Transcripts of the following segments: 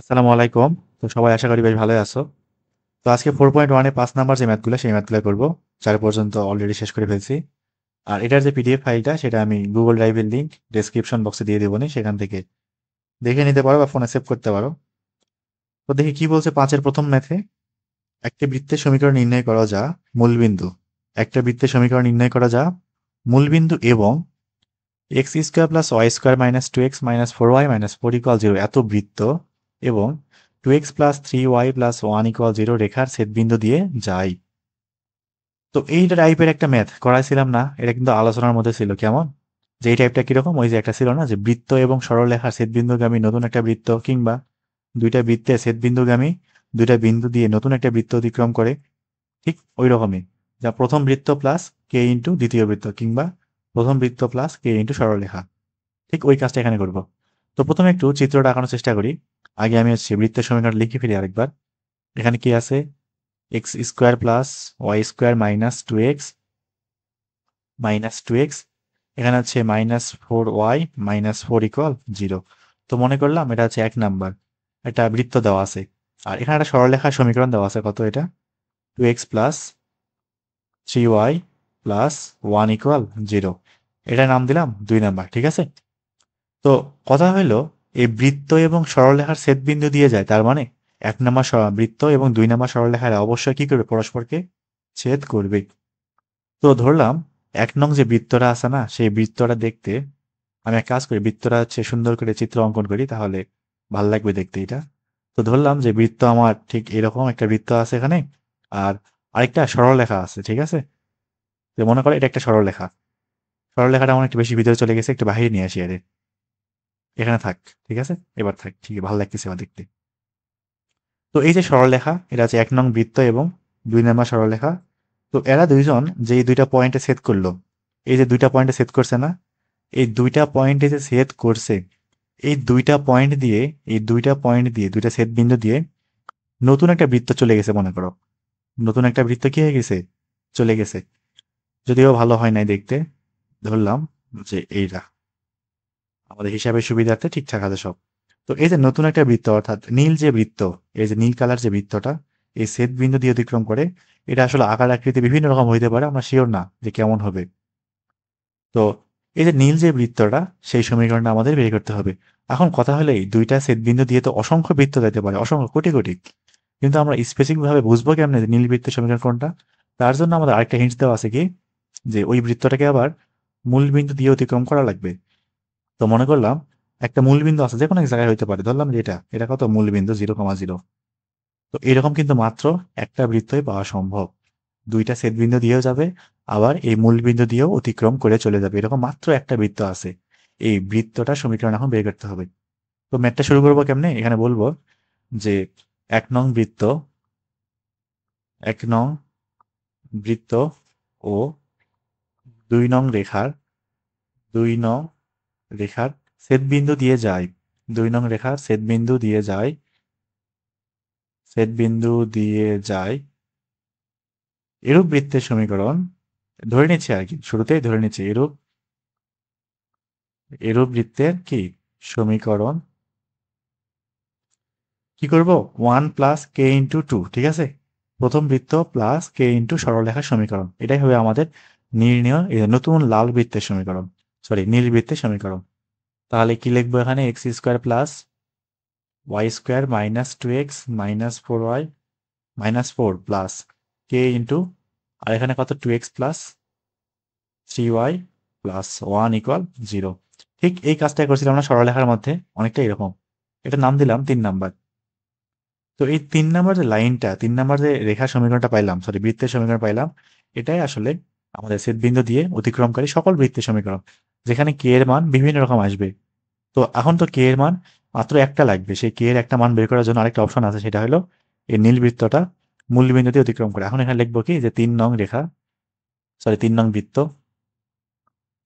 আসসালামু আলাইকুম। তো সবাই আশা করি বেশ ভালোই আছো। তো আজকে 4.1 এ 5 নাম্বার যে ম্যাথগুলো সেই ম্যাথগুলো করব। 4 পর্যন্ত অলরেডি শেষ করে ফেলছি। আর এটার যে পিডিএফ ফাইলটা সেটা আমি গুগল ড্রাইভের লিংক ডেসক্রিপশন বক্সে দিয়ে দেবো সেখান থেকে দেখে নিতে পারো বা ফোনে সেভ করতে পারো। তো দেখি কি বলছে 5-এর প্রথম ম্যাথে। একটা বৃত্তের সমীকরণ নির্ণয় করা যা মূলবিন্দু। একটা বৃত্তের সমীকরণ নির্ণয় করা যা মূলবিন্দু এবং x square plus y square minus 2x minus 4y minus 4 equal 0 এত বৃত্ত এবং 2x plus 3y plus 1 equal 0 রেখার ছেদবিন্দু দিয়ে যায়। তো এই টাইপের একটা ম্যাথ করাইছিলাম না? এটা কিন্তু আলোচনার মধ্যে ছিল। কেমন? যে এই টাইপটা কিরকম, ওই যে একটা ছিল না যে বৃত্ত এবং সরলরেখার ছেদবিন্দুগামী নতুন একটা বৃত্ত, কিংবা দুইটা বৃত্তের ছেদবিন্দুগামী দুইটা বিন্দু দিয়ে নতুন একটা বৃত্ত অতিক্রম করে। ঠিক ওই রকমই, যা প্রথম বৃত্ত প্লাস কে ইন্টু দ্বিতীয় বৃত্ত, কিংবা প্রথম বৃত্ত প্লাস কে ইন্টু সরলরেখা। ঠিক ওই কাজটা এখানে করব। তো প্রথমে একটু চিত্রটা আঁকানোর চেষ্টা করি। আগে আমি হচ্ছে বৃত্তের সমীকরণ লিখে ফেলি আরেকবার। এখানে কি আছে? X square plus y square minus 2x minus 2x, এখানে হচ্ছে মাইনাস 4y মাইনাস 4 ইকুয়াল 0। তো মনে করলাম এটা হচ্ছে 1 নাম্বার। একটা বৃত্ত দেওয়া আছে। আর এখানে একটা সরলরেখার সমীকরণ দেওয়া আছে। কত এটা? 2x plus 3y plus 1 equal 0। এটা নাম দিলাম 2 নাম্বার। ঠিক আছে? তো কথা হইলো, এই বৃত্ত এবং সরলরেখার ছেদবিন্দু দিয়ে যায়, তার মানে 1 নাম্বার বৃত্ত এবং 2 নাম্বার সরলরেখার অবশ্যই কি করবে? পরস্পরকে ছেদ করবে। তো ধরলাম 1 নং যে বৃত্তটা আছে না, সেই বৃত্তটা দেখতে আমি এক কাজ করি, বৃত্তটা হচ্ছে সুন্দর করে চিত্র অঙ্কন করি, তাহলে ভাল লাগবে দেখতে এটা। তো ধরলাম যে বৃত্ত আমার ঠিক এরকম একটা বৃত্ত আছে এখানে, আর আরেকটা সরলরেখা আছে। ঠিক আছে? তো মনে করো এটা একটা সরলরেখা। সরলরেখাটা আমার একটু বেশি ভিতরে চলে গেছে, একটু বাহিরে নিয়ে আসি আরে। এখানে থাক। ঠিক আছে? এবার থাক। ঠিক ভালো লাগতেছে আমার দেখতে। তো এই যে সরলরেখা, এটা হচ্ছে 1 নং বৃত্ত এবং 2 নাম্বার সরলরেখা। তো এরা দুইজন যে এই দুইটা পয়েন্টে ছেদ করলো, এই যে দুইটা পয়েন্টে ছেদ করছে না, এই দুইটা পয়েন্টে যে ছেদ করছে, এই দুইটা পয়েন্ট দিয়ে, এই দুইটা পয়েন্ট দিয়ে, দুইটা ছেদ বিন্দু দিয়ে নতুন একটা বৃত্ত চলে গেছে মনে করো। নতুন একটা বৃত্ত কি হয়ে গেছে? চলে গেছে। যদিও ভালো হয় নাই দেখতে। ধরলাম যে এইটা আমাদের হিসাবের সুবিধার্থে ঠিকঠাক আছে সব। তো এই যে নতুন একটা বৃত্ত, অর্থাৎ নীল যে বৃত্ত, এই যে নীল কালার যে বৃত্তটা এই ছেদ বিন্দু দিয়ে অতিক্রম করে, এটা আসলে আকার আকৃতি বিভিন্ন রকম হইতে পারে, আমরা শিওর না যে কেমন হবে। তো এই যে নীল যে বৃত্তটা, সেই সমীকরণটা আমাদের বের করতে হবে। এখন কথা হলো, এই দুইটা ছেদ বিন্দু দিয়ে তো অসংখ্য বৃত্ত যেতে পারে, অসংখ্য কোটি কোটি। কিন্তু আমরা স্পেসিফিক ভাবে বুঝবো কেমনে যে নীল বৃত্তের সমীকরণ কোনটা? তার জন্য আমাদের আরেকটা হিন্টস দেওয়া আছে কি, যে ওই বৃত্তটাকে আবার মূল বিন্দু দিয়ে অতিক্রম করা লাগবে। তো মনে করলাম একটা মূলবিন্দু আছে, যে কোনো এক জায়গায় হইতে পারে। ধরলাম যে এটা এটা কত? মূলবিন্দু 0,0। তো এরকম কিন্তু মাত্র একটা বৃত্তই পাওয়া সম্ভব। দুইটা ছেদবিন্দু দিয়েও যাবে, আবার এই মূলবিন্দু দিয়েও অতিক্রম করে চলে যাবে। এরকম মাত্র একটা বৃত্ত আছে। এই বৃত্তটা সমীকরণ এখন বের করতে হবে। তো ম্যাথটা শুরু করবো কেমনে? এখানে বলবো যে 1 নং বৃত্ত, 1 নং বৃত্ত ও 2 নং রেখার, 2 নং রেখার ছেদবিন্দু দিয়ে যায়। 2 নং রেখার ছেদবিন্দু দিয়ে যায়, ছেদবিন্দু দিয়ে যায় এরূপ বৃত্তের সমীকরণ। ধরে নিচ্ছি আর কি, শুরুতেই ধরে নিচ্ছি এরূপ, এরূপ বৃত্তের কি সমীকরণ। কি করব? 1 + k × 2। ঠিক আছে? প্রথম বৃত্ত প্লাস কে ইন্টু সরলরেখার সমীকরণ, এটাই হবে আমাদের নির্ণয় এই নতুন লাল বৃত্তের সমীকরণ, সরি নীল বৃত্তের সমীকরণ। তাহলে কি লিখবো এখানে? X square plus y square minus 2x minus 4y minus 4 plus কে ইন্টু, আর এখানে কত? 2x plus 3y plus 1 equal 0। ঠিক এই কাজটা করছিলাম না সরলরেখার মধ্যে, অনেকটা এরকম। এটা নাম দিলাম 3 নাম্বার। তো এই 3 নাম্বার যে লাইনটা, 3 নাম্বার যে রেখার সমীকরণটা পাইলাম, সরি বৃত্তের সমীকরণ পাইলাম, এটাই আসলে আমাদের ছেদবিন্দু দিয়ে অতিক্রমকারী সকল বৃত্তের সমীকরণ, যেখানে কে এর মান বিভিন্ন রকম আসবে। তো এখন তো কে এর মান মাত্র একটা লাগবে। সেই কে এর একটা মান বের করার জন্য আরেকটা অপশন আছে, সেটা হলো এই নীল বৃত্তটা মূল বিন্দু দিয়ে অতিক্রম করে। এখন এখানে লিখবো কি, যে 3 নং রেখা, সরি 3 নং বৃত্ত,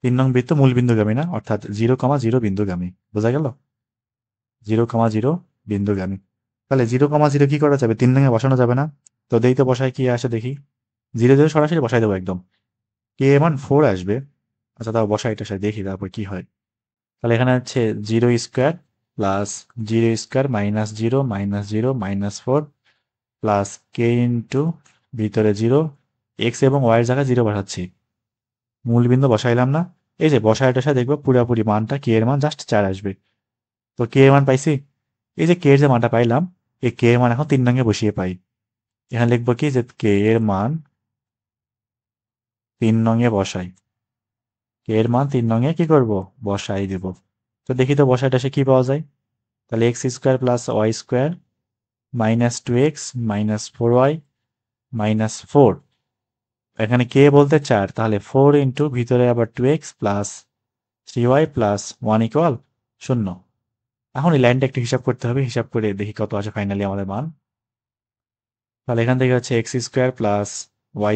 3 নং বৃত্ত মূল বিন্দুগামী না, অর্থাৎ 0,0 বিন্দুগামী। বোঝা গেল? 0,0 বিন্দুগামী। তাহলে 0,0 কি করা যাবে? 3 নং-এ বসানো যাবে না? তো দেই তো, বসায় কি আসে দেখি। 0 0 সরাসরি বসাই দেবো একদম। কে এর মান 4 আসবে। আচ্ছা তাও বসাই এটা দেখি, তারপর কি হয়। তাহলে এখানে হচ্ছে 0 স্কোয়ার প্লাস 0² -0 -0 -4 প্লাস কে ইন্টু ভিতরে 0 এক্স এবং ওয়াইয়ের জায়গায় 0 বসাচ্ছি, মূলবিন্দু বসাইলাম না। এই যে বসায় টসা দেখবো পুরাপুরি মানটা কে এর মান জাস্ট 4 আসবে। তো কে এর মান পাইছি, এই যে কে এর যে মানটা পাইলাম, এই কে এর মান এখন 3 নঙ্গে বসিয়ে পাই। এখানে লিখবো কি যে কে এর মান 3 নঙ্গে বসাই, কে এর মান 3 নঙ্গে কি করব, বসাই দিব। তো দেখি তো বসায় টসে কি পাওয়া যায়। তাহলে x² plus y² -2x -4y -4, এখানে কে বলতে 4, তাহলে 4 ইন্টু ভিতরে আবার 2x plus 3y plus 1 equal 0। এখন এই লাইনটা একটু হিসাব করতে হবে, হিসাব করে দেখি কত আসে ফাইনালি আমাদের মান। তাহলে এখান থেকে হচ্ছে x² plus y²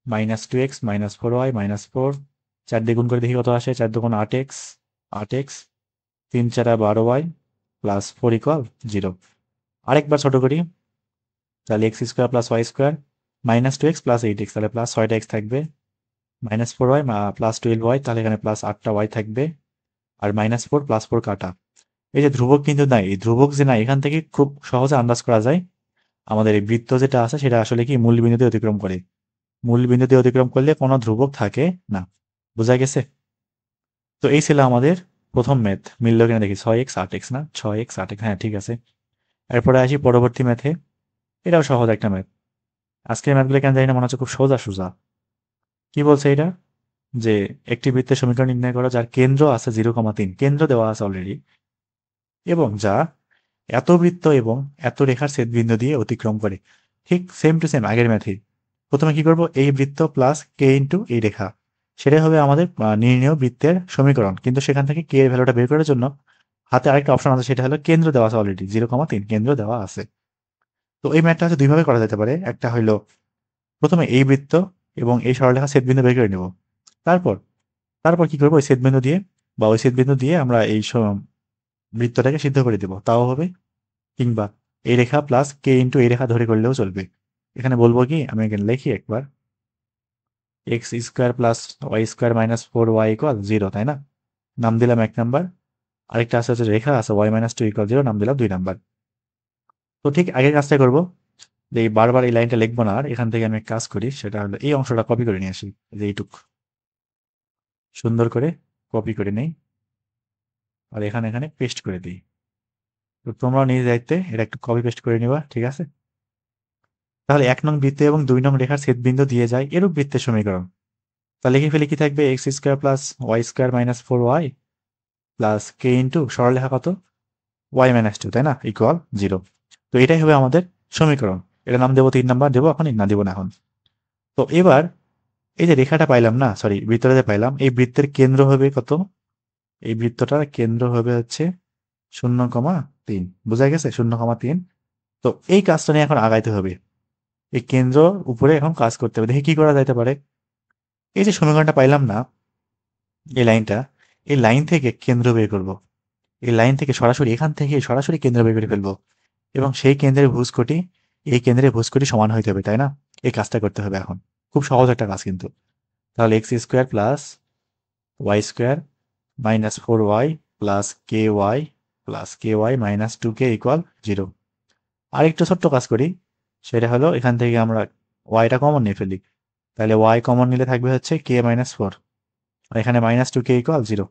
-2x -4y -4, 4 দিয়ে গুণ করে দেখি কত আসে, 4 দুগুণ 8x 8x 3 4 12y plus 4 equal 0। আরেকবার ছোট করি, তাহলে x² plus y² -2x plus 8x, তাহলে প্লাস 6টা x থাকবে, -4y প্লাস 12y, তাহলে এখানে প্লাস 8টা y থাকবে, আর -4 প্লাস 4 কাটা। এই যে ধ্রুবক কিন্তু নাই, এই ধ্রুবক যে নাই এখান থেকে খুব সহজে আন্দাজ করা যায় আমাদের এই বৃত্ত যেটা আছে সেটা আসলে কি মূল বিন্দুতে অতিক্রম করে। মূল বিন্দুতে অতিক্রম করলে কোনো ধ্রুবক থাকে না। বোঝা গেছে? তো এই ছিল আমাদের প্রথম ম্যাথ। মিলল কিনা দেখি, 6x 8x না, 6x 8x, হ্যাঁ ঠিক আছে। এরপরে আসি পরবর্তী ম্যাথে। এটাও সহজ একটা ম্যাথ। আজকের ম্যাথগুলো কেন জানি না মনে হচ্ছে খুব সোজা সোজা। কি বলছে এটা, যে একটি বৃত্তের সমীকরণ নির্ণয় করো যার কেন্দ্র আছে 0,3, কেন্দ্র দেওয়া আছে অলরেডি, এবং যা এত বৃত্ত এবং এত রেখার ছেদবিন্দু দিয়ে অতিক্রম করে। ঠিক সেম টু সেম আগের ম্যাথে। প্রথমে কি করব, এই বৃত্ত প্লাস কে ইন্টু এই রেখা, সেটাই হবে আমাদের নির্ণেয় বৃত্তের সমীকরণ। কিন্তু সেখান থেকে কে এর ভ্যালুটা বের করার জন্য হাতে আরেকটা অপশন আছে, সেটা হলো কেন্দ্র দেওয়া আছে অলরেডি 0,3 কেন্দ্র দেওয়া আছে। তো এই ম্যাথটা হচ্ছে দুইভাবে করা যেতে পারে। একটা হলো প্রথমে এই বৃত্ত এবং এই সরলরেখা ছেদবিন্দু বের করে নেব, তারপর তারপর কি করবো, ওই ছেদবিন্দু দিয়ে বা ওই ছেদবিন্দু দিয়ে আমরা এই বৃত্তটাকে সিদ্ধ করে দেব, তাও হবে। কিংবা এই রেখা প্লাস কে ইন্টু এই রেখা ধরে করলেও চলবে। এখানে বলবো কি, আমি এখানে লিখি একবার, x² plus y² -4y equal 0, তাই না? নাম দিলাম 1 নাম্বার। আরেকটা আছে হচ্ছে রেখা আছে y -2 ইকুয়াল 0, নাম দিলাম 2 নাম্বার। তো ঠিক আগের কাজটাই করবো, যে এই বারবার এই লাইনটা লিখবো না, আর এখান থেকে আমি এক কাজ করি, সেটা হলো এই অংশটা কপি করে নিয়ে আসি, এই যে এইটুক সুন্দর করে কপি করে নেই, আর এখানে এখানে পেস্ট করে দিই। তো তোমরাও নিজ দায়িত্বে এটা একটু কপি পেস্ট করে নিবা, ঠিক আছে? তাহলে 1 নং বৃত্ত এবং 2 নং রেখার ছেদবিন্দু দিয়ে যায় এরূপ বৃত্তের সমীকরণ। তাহলে লিখে ফেলে কি থাকবে, x² plus y² -4y plus কে ইন্টু সরলরেখা কত y -2, তাই না, ইকুয়াল 0। তো এটাই হবে আমাদের সমীকরণ। এটা নাম দেবো 3 নাম্বার, দেবো এখন না, দেবো না এখন। তো এবার এই যে রেখাটা পাইলাম না, সরি বৃত্তটা যে পাইলাম, এই বৃত্তের কেন্দ্র হবে কত, এই বৃত্তটার কেন্দ্র হবে হচ্ছে 0,3। বোঝা গেছে? 0,3। তো এই কাজটা নিয়ে এখন আগাইতে হবে, এই কেন্দ্র উপরে এখন কাজ করতে হবে। দেখি কি করা যাইতে পারে। এই যে সমীকরণটা পাইলাম না, এই লাইনটা, এই লাইন থেকে কেন্দ্র বের করব। এই লাইন থেকে সরাসরি, এখান থেকে সরাসরি কেন্দ্র বের করে ফেলবো, এবং সেই কেন্দ্রের ভুজকটি এই কেন্দ্রের ভুজকটি সমান হইতে হবে, তাই না? এই কাজটা করতে হবে এখন। খুব সহজ একটা কাজ কিন্তু। তাহলে x² plus y² -4y plus ky -2k equal 0। আরেকটু ছোট্ট কাজ করি, সেটা হলো এখান থেকে আমরা ওয়াইটা কমন নিয়ে ফেলি। তাহলে ওয়াই কমন নিলে থাকবে হচ্ছে k -4, আর এখানে -2k ইকুয়াল 0।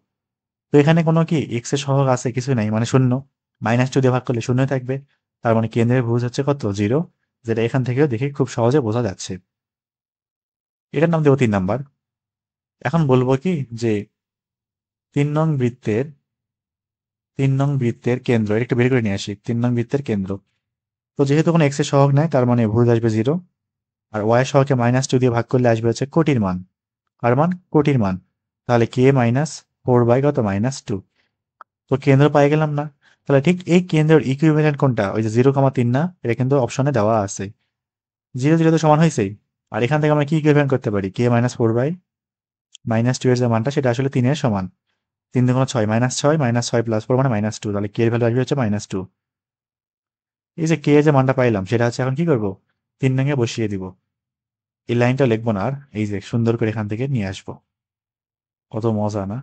তো এখানে কোনো কি এক্স এর সহগ আছে, কিছু নাই, মানে শূন্য। -2 দিয়ে ভাগ করলে শূন্যই থাকবে। তার মানে কেন্দ্রের ভুজ হচ্ছে কত, 0, যেটা এখান থেকেও দেখি খুব সহজে বোঝা যাচ্ছে। এটার নাম দেবো 3 নাম্বার। এখন বলবো কি, যে 3 নং বৃত্তের 3 নং বৃত্তের কেন্দ্র, এটা একটু বের করে নিয়ে আসি, 3 নং বৃত্তের কেন্দ্র। তো যেহেতু কোনো এক্স এর সহগ নাই, তার মানে ভুজ আসবে 0, আর ওয়াই এর সহগকে -2 দিয়ে ভাগ করলে আসবে হচ্ছে কোটির মান। কার মান? কোটির মান। তাহলে k -4 বাই কত, -2। তো কেন্দ্র পাই গেলাম না। তাহলে ঠিক এই কেন্দ্রের ইকুইভ্যালেন্ট কোনটা, ওই যে 0,3 না, এটা কিন্তু অপশনে দেওয়া আছে। 0 0 তো সমান হয়েছেই। আর এখান থেকে আমরা কি ইকুইভ্যালেন্ট করতে পারি, k -4 বাই -2 এর যে মানটা, সেটা আসলে 3 এর সমান। 3 দুগুণ 6, -6 -6 প্লাস 4 মানে -2, তাহলে k এর ভ্যালু আসবে হচ্ছে -2। এই যে k এর যে মানটা পাইলাম, সেটা হচ্ছে এখন কি করব, 3 নঙ্গে বসিয়ে দিব। এই লাইনটা লিখবো না আর, এই যে সুন্দর করে এখান থেকে নিয়ে আসবো। কত মজা না?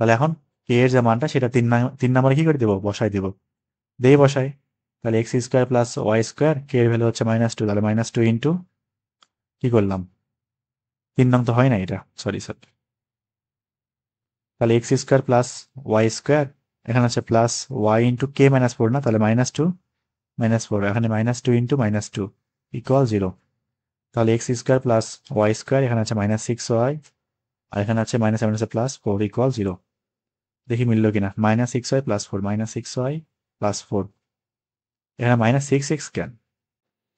তাহলে এখন কে এর যে মানটা সেটা 3 নম্বরে কি করে দেবো, বসাই দেবো, দিয়ে বসাই। তাহলে x square plus y square, k এর ভ্যালু হচ্ছে -2, তাহলে -2 ইন্টু কি করলাম, 3 নং তো হয় না এটা, সরি স্যার। তাহলে x square plus y square, এখানে আছে প্লাস ওয়াই ইন্টু কে -4 না, তাহলে -2 -4, এখানে -2 ইন্টু -2 ইকুয়াল 0। তাহলে x square plus y square, এখানে আছে -6y, আর এখানে আছে -7 আছে +4 ইকুয়াল 0। দেখি মিলল কিনা, -6y +4, -6y +4, এখানে -6x কেন?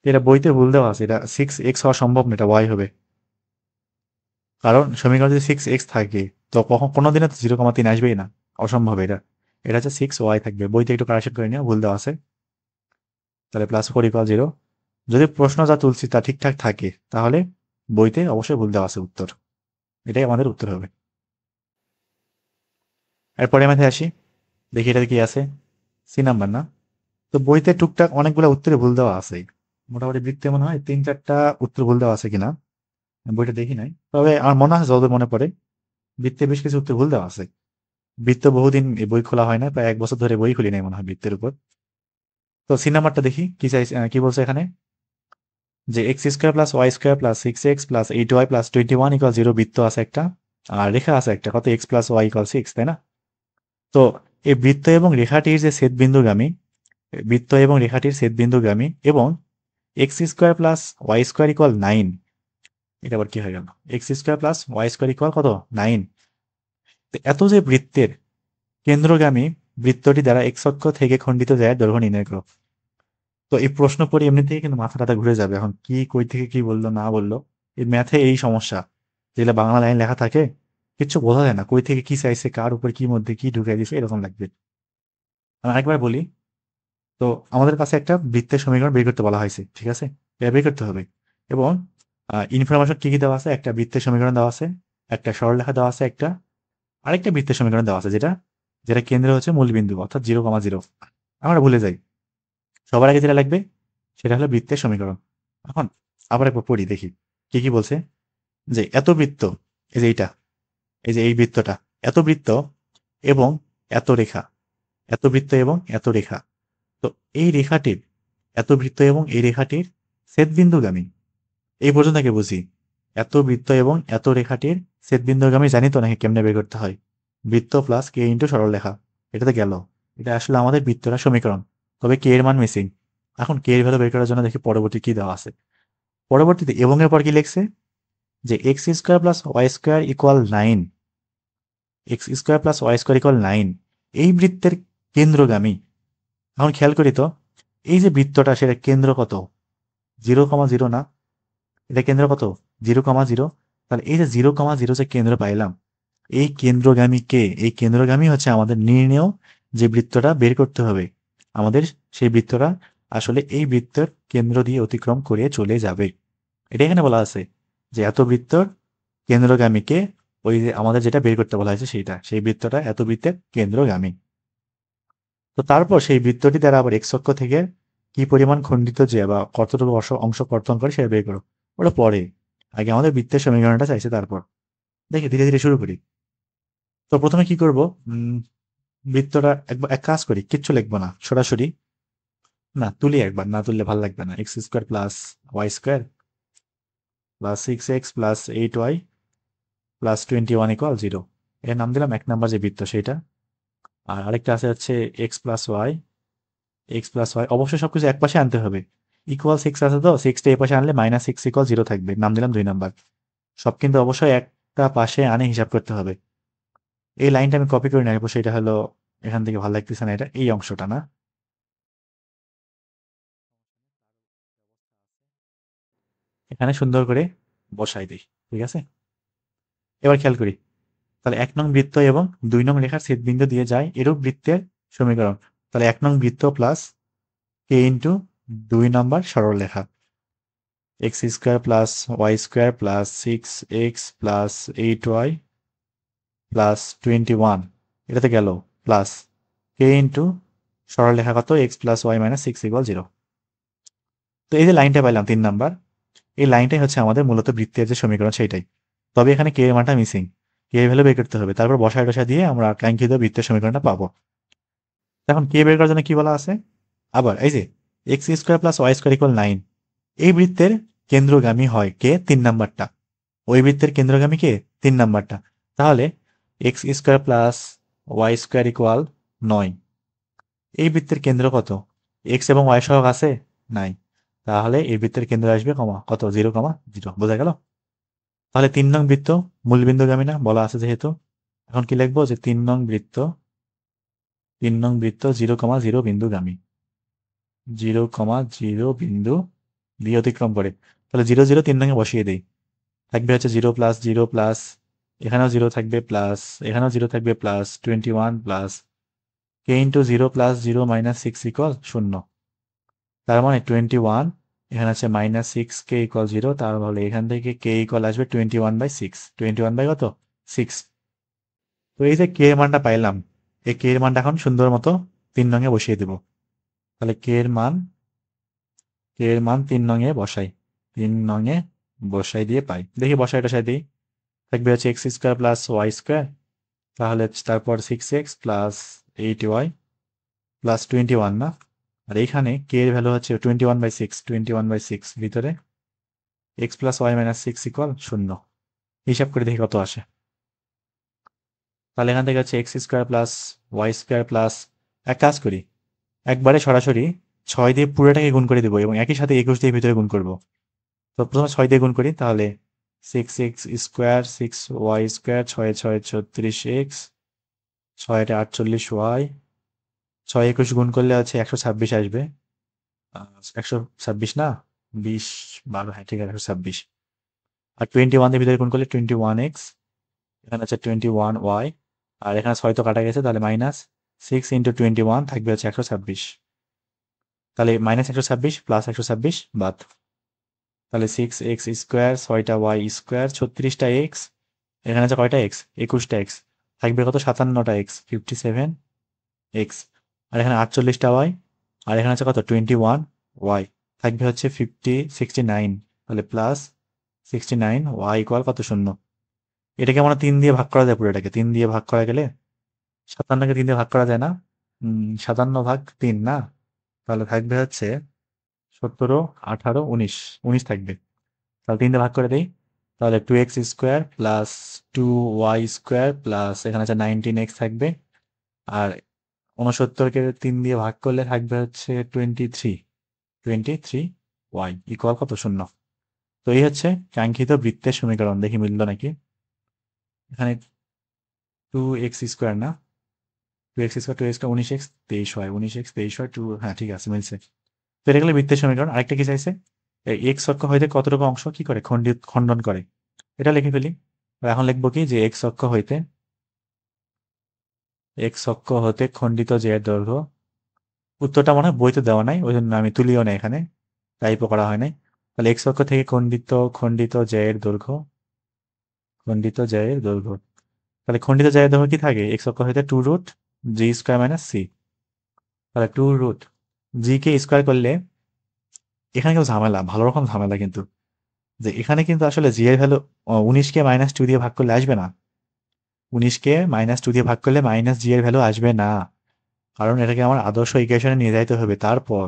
এটা বইতে ভুল দেওয়া আছে, এটা 6x হওয়া সম্ভব না, এটা y হবে। কারণ সমীকরণ যদি 6x থাকে তো কোনোদিনও তো 0,3 আসবেই না, অসম্ভব এটা। এটা হচ্ছে 6y থাকবে, বইতে একটু কারেকশন করে নিও, ভুল দেওয়া আছে। তাহলে +4 ইকুয়াল 0। যদি প্রশ্ন যা তুলছি তা ঠিকঠাক থাকে তাহলে বইতে অবশ্যই ভুল দেওয়া আছে উত্তর, এটাই আমাদের উত্তর হবে। এরপরে ম্যাথে আসি, দেখি এটা কি আছে, সি নাম্বার না। তো বইতে টুকটাক অনেকগুলো উত্তরে ভুল দেওয়া আছে, মোটামুটি বৃত্তে মনে হয় 3-4টা উত্তর ভুল দেওয়া আছে কিনা, বইটা দেখি নাই, তবে আমার মনে আছে যতদূর মনে পড়ে বৃত্তে বেশ কিছু উত্তর ভুল দেওয়া আছে। বৃত্ত বহুদিন এই বই খোলা হয় না, প্রায় 1 বছর ধরে বই খুলি নাই মনে হয় বৃত্তের উপর। তো সি নাম্বারটা দেখি কি চাই, কি বলছে এখানে, যে x square plus y square plus 6x plus 8y plus 21 equal 0 বৃত্ত আছে একটা, আর রেখা আছে একটা, কত এক্স প্লাস ওয়াই ইকুয়াল 6, তাই না? তো এই বৃত্ত এবং রেখাটির যে ছেদবিন্দুগামী, বৃত্ত এবং রেখাটির ছেদবিন্দুগামী এবং x square plus y square equal 9, এটা আবার কি হয়ে গেল, x square plus y square equal কত, 9। এত যে বৃত্তের কেন্দ্রগামী বৃত্তটি দ্বারা এক্স অক্ষ থেকে খণ্ডিত যায় দৈর্ঘ্য নির্ণয় করো। তো এই প্রশ্ন পড়ে এমনি থেকে কিন্তু মাথাটা ঘুরে যাবে, এখন কি কই থেকে কি বললো না বললো, এই ম্যাথে এই সমস্যা, যেগুলো বাংলা লাইন লেখা থাকে কিচ্ছু বোঝা যায় না, কই থেকে কি চাইছে, কার উপর কি মধ্যে কি ঢুকাই দিছে, এরকম লাগবে। আমি আরেকবার বলি, তো আমাদের কাছে একটা বৃত্তের সমীকরণ বের করতে বলা হয়েছে, ঠিক আছে, এটা বের করতে হবে। এবং ইনফরমেশন কি কি দেওয়া আছে, একটা বৃত্তের সমীকরণ দেওয়া আছে, একটা সরলরেখা দেওয়া আছে, একটা আরেকটা বৃত্তের সমীকরণ দেওয়া আছে, যেটা যেটা কেন্দ্র হচ্ছে মূলবিন্দু অর্থাৎ 0,0। আমরা ভুলে যাই, সবার আগে যেটা লাগবে সেটা হলো বৃত্তের সমীকরণ। এখন আবার একবার পড়ি দেখি কি কি বলছে, যে এত বৃত্ত, এই যে এইটা, এই যে এই বৃত্তটা, এত বৃত্ত এবং এত রেখা, এত বৃত্ত এবং এত রেখা, তো এই রেখাটির, এত বৃত্ত এবং এই রেখাটির ছেদবিন্দুগামী, এই পর্যন্ত আগে বুঝি। এত বৃত্ত এবং এত রেখাটির ছেদবিন্দুগামী জানি তো নাকি কেমনে বের করতে হয়, বৃত্ত প্লাস কে ইন্টু সরলরেখা, এটাতে গেল। এটা আসলে আমাদের বৃত্তটা সমীকরণ, তবে কে এর মান মিসিং। এখন কে এর ভ্যালু বের করার জন্য দেখি পরবর্তী কি দেওয়া আছে। পরবর্তীতে এবং এর পর কি লিখছে, যে x square plus y square equal 9, x square plus y square equal 9 এই বৃত্তের কেন্দ্রগামী। এখন খেয়াল করি তো, এই যে বৃত্তটা সেটা কেন্দ্র কত, 0,0 না, এটা কেন্দ্র কত, 0,0। তাহলে এই যে 0,0 যে কেন্দ্র পাইলাম, এই কেন্দ্রগামী কে, এই কেন্দ্রগামী হচ্ছে আমাদের নির্ণেয় যে বৃত্তটা বের করতে হবে আমাদের, সেই বৃত্তটা আসলে এই বৃত্তের কেন্দ্র দিয়ে অতিক্রম করে চলে যাবে। এটা এখানে বলা আছে যে এত বৃত্তর কেন্দ্রগামীকে, ওই যে আমাদের যেটা বের করতে বলা হয়েছে সেইটা, সেই বৃত্তটা এত বৃত্তের কেন্দ্রগামী। তো তারপর সেই বৃত্তটি দ্বারা আবার এক্স অক্ষ থেকে কি পরিমাণ খণ্ডিত যে বা কতটুকু অংশ কর্তন করে সেটা বের করো, ওটা পরে, আগে আমাদের বৃত্তের সমীকরণটা চাইছে। তারপর দেখি ধীরে ধীরে শুরু করি। তো প্রথমে কি করব, বৃত্তটা একবার এক কাজ করি, কিচ্ছু লিখবো না, সরাসরি না তুলি, একবার না তুললে ভালো লাগবে না, x square plus y square plus 6x plus 8y plus 21 equal 0, এর নাম দিলাম 1 নম্বর যে বৃত্ত সেইটা। আর আরেকটা আছে হচ্ছে এক্স প্লাস ওয়াই অবশ্যই সবকিছু এক পাশে আনতে হবে, ইকুয়াল 6 আছে তো 6টা এই পাশে আনলে -6 ইকুয়াল 0 থাকবে, নাম দিলাম 2 নম্বর। সব কিন্তু অবশ্যই একটা পাশে আনে হিসাব করতে হবে। এই লাইনটা আমি কপি করে নেবো, সেটা হলো এখান থেকে ভালো লাগতেছে না, এটা এই অংশটা না, এখানে সুন্দর করে বসাই দিই, ঠিক আছে। এবার খেয়াল করি, তাহলে 1 নং বৃত্ত এবং 2 নং রেখার ছেদবিন্দু দিয়ে যায় এরূপ বৃত্তের সমীকরণ। তাহলে 1 নং বৃত্ত প্লাস কে ইন্টু 2 নম্বর সরলরেখা, x square plus y square plus 6x plus 8y plus 21, এটাতে গেল প্লাস কে ইন্টু সরলরেখা কত, x plus y minus 6 equal 0। তো এই যে লাইনটা পাইলাম 3 নম্বর, এই লাইনটাই হচ্ছে আমাদের মূলত বৃত্তের যে সমীকরণ সেইটাই, তবে এখানে কে এর মানটা মিসিং। কে এর ভ্যালু বের করতে হবে, তারপর বসায় টসা দিয়ে আমরা কাঙ্ক্ষিত বৃত্তের সমীকরণটা পাবো। এখন কে বের করার জন্য কি বলা আছে, আবার এই যে x square plus y square equal 9, এই বৃত্তের কেন্দ্রগামী হয় কে, 3 নাম্বারটা। ওই বৃত্তের কেন্দ্রগামী কে, 3 নাম্বারটা। তাহলে x square plus y square equal 9, এই বৃত্তের কেন্দ্র কত, এক্স এবং ওয়াই সহগ আছে, নাই। তাহলে এই বৃত্তের কেন্দ্র আসবে কমা কত, 0,0। বোঝা গেল? তাহলে 3 নং বৃত্ত মূলবিন্দুগামী না, বলা আছে যেহেতু। এখন কি লিখবো, যে 3 নং বৃত্ত 0,0 বিন্দুগামী, 0,0 বিন্দু দিয়ে অতিক্রম করে। তাহলে 0 0 3 নং বসিয়ে দিই। থাকবে হচ্ছে 0 + 0 প্লাস, এখানেও 0 থাকবে প্লাস, এখানেও 0 থাকবে প্লাস 21 প্লাস কে ইন্টু 0 + 0 - 6 ইকুয়াল 0। তার মানে 21, এখানে আছে -6 কে ইকুয়াল 0। তাহলে এখান থেকে কে ইকুয়াল আসবে 21/6, 21 বাই কত, 6। তো এই যে কে এর মানটা পাইলাম, এই কে এর মানটা এখন সুন্দর মতো 3 নং বসিয়ে দেব। তাহলে কে এর মান 3 নং বসাই, 3 নং বসাই দিয়ে পাই, দেখি বসাই টসাই দিই। থাকবে হচ্ছে x square plus y square, তাহলে তারপর 6x প্লাস 8y প্লাস 21 না। আর এইখানে কে এর ভ্যালু হচ্ছে 21/6, 21/6 ভিতরে x plus y minus 6 equal 0। হিসাব করে দেখি কত আসে। তাহলে এখান থেকে হচ্ছে x square plus y square plus, এক কাজ করি, একবারে সরাসরি 6 দিয়ে পুরোটাকে গুণ করে দেবো এবং একই সাথে 21 দিয়ে ভিতরে গুণ করব। তো প্রথমে 6 দিয়ে গুণ করি, তাহলে 6x square 6y square, 6 6 36x, 6 48y, 6 21 গুণ করলে হচ্ছে 126 আসবে। 126 না, 20 12, হ্যাঁ ঠিক আছে 126। আর 21 এর ভিতরে গুণ করলে 21x, এখানে আছে 21y, আর এখানে 6 তো কাটা গেছে, তাহলে -6 × 21 থাকবে হচ্ছে 126। তাহলে -126 প্লাস 126 বাদ। তাহলে 6x স্কোয়ার, 6টা y স্কোয়ার, 36টা x, এখানে আছে কয়টা x, 21টা x, থাকবে কত, 57টা x, 57x। আর এখানে 48টা y, আর এখানে আছে কত, 21y, থাকবে হচ্ছে 69। তাহলে প্লাস 69y ইকুয়াল কত, 0। এটাকে আমরা 3 দিয়ে ভাগ করা যায়, পুরোটাকে 3 দিয়ে ভাগ করা গেলে, 57কে 3 দিয়ে ভাগ করা যায় না, 57 ভাগ 3 না। তাহলে থাকবে হচ্ছে 17, 18, 19 থাকবে। তাহলে 3 দিয়ে ভাগ করে দেই, তাহলে 2x square plus 2y square plus এখানে আছে 19x থাকবে। আর 69কে 3 দিয়ে ভাগ করলে থাকবে হচ্ছে 23y ইকুয়াল কত, 0। তো এই হচ্ছে কাঙ্ক্ষিত বৃত্তের সমীকরণ। দেখি মিলল নাকি। এখানে 2x স্কোয়ার না, 2x স্কোয়ার 2x 19x 23 হয়, 19x 23 হয় 2, হ্যাঁ ঠিক আছে মিলছে। তো এটা গেলে বৃত্তের সমীকরণ। আরেকটা কি চাইছে, এই এক্স অক্ষ হইতে কতটুকু অংশ কি করে, খণ্ডন করে, এটা লিখে ফেলি। আর এখন লিখবো কি, যে এক্স অক্ষ হতে খণ্ডিত যে এর দৈর্ঘ্য, উত্তরটা মনে হয় বইতে দেওয়া নাই, ওই জন্য আমি তুলিও না, এখানে টাইপও করা হয় নাই। তাহলে এক্স অক্ষ থেকে খণ্ডিত যে এর দৈর্ঘ্য, খণ্ডিত যে এর দৈর্ঘ্য, তাহলে খণ্ডিত যে এর দৈর্ঘ্য কি থাকে, এক্স অক্ষ হইতে 2√g²-c। তাহলে 2√g কে স্কোয়ার করলে, এখানে কিন্তু ঝামেলা, ভালো রকম ঝামেলা কিন্তু, যে এখানে কিন্তু আসলে জি এর ভ্যালু 19কে -2 দিয়ে ভাগ করলে আসবে না, 19কে -2 দিয়ে ভাগ করলে -g এর ভ্যালু আসবে না। কারণ এটাকে আমার আদর্শ ইকুয়েশনে নিয়ে যাইতে হবে, তারপর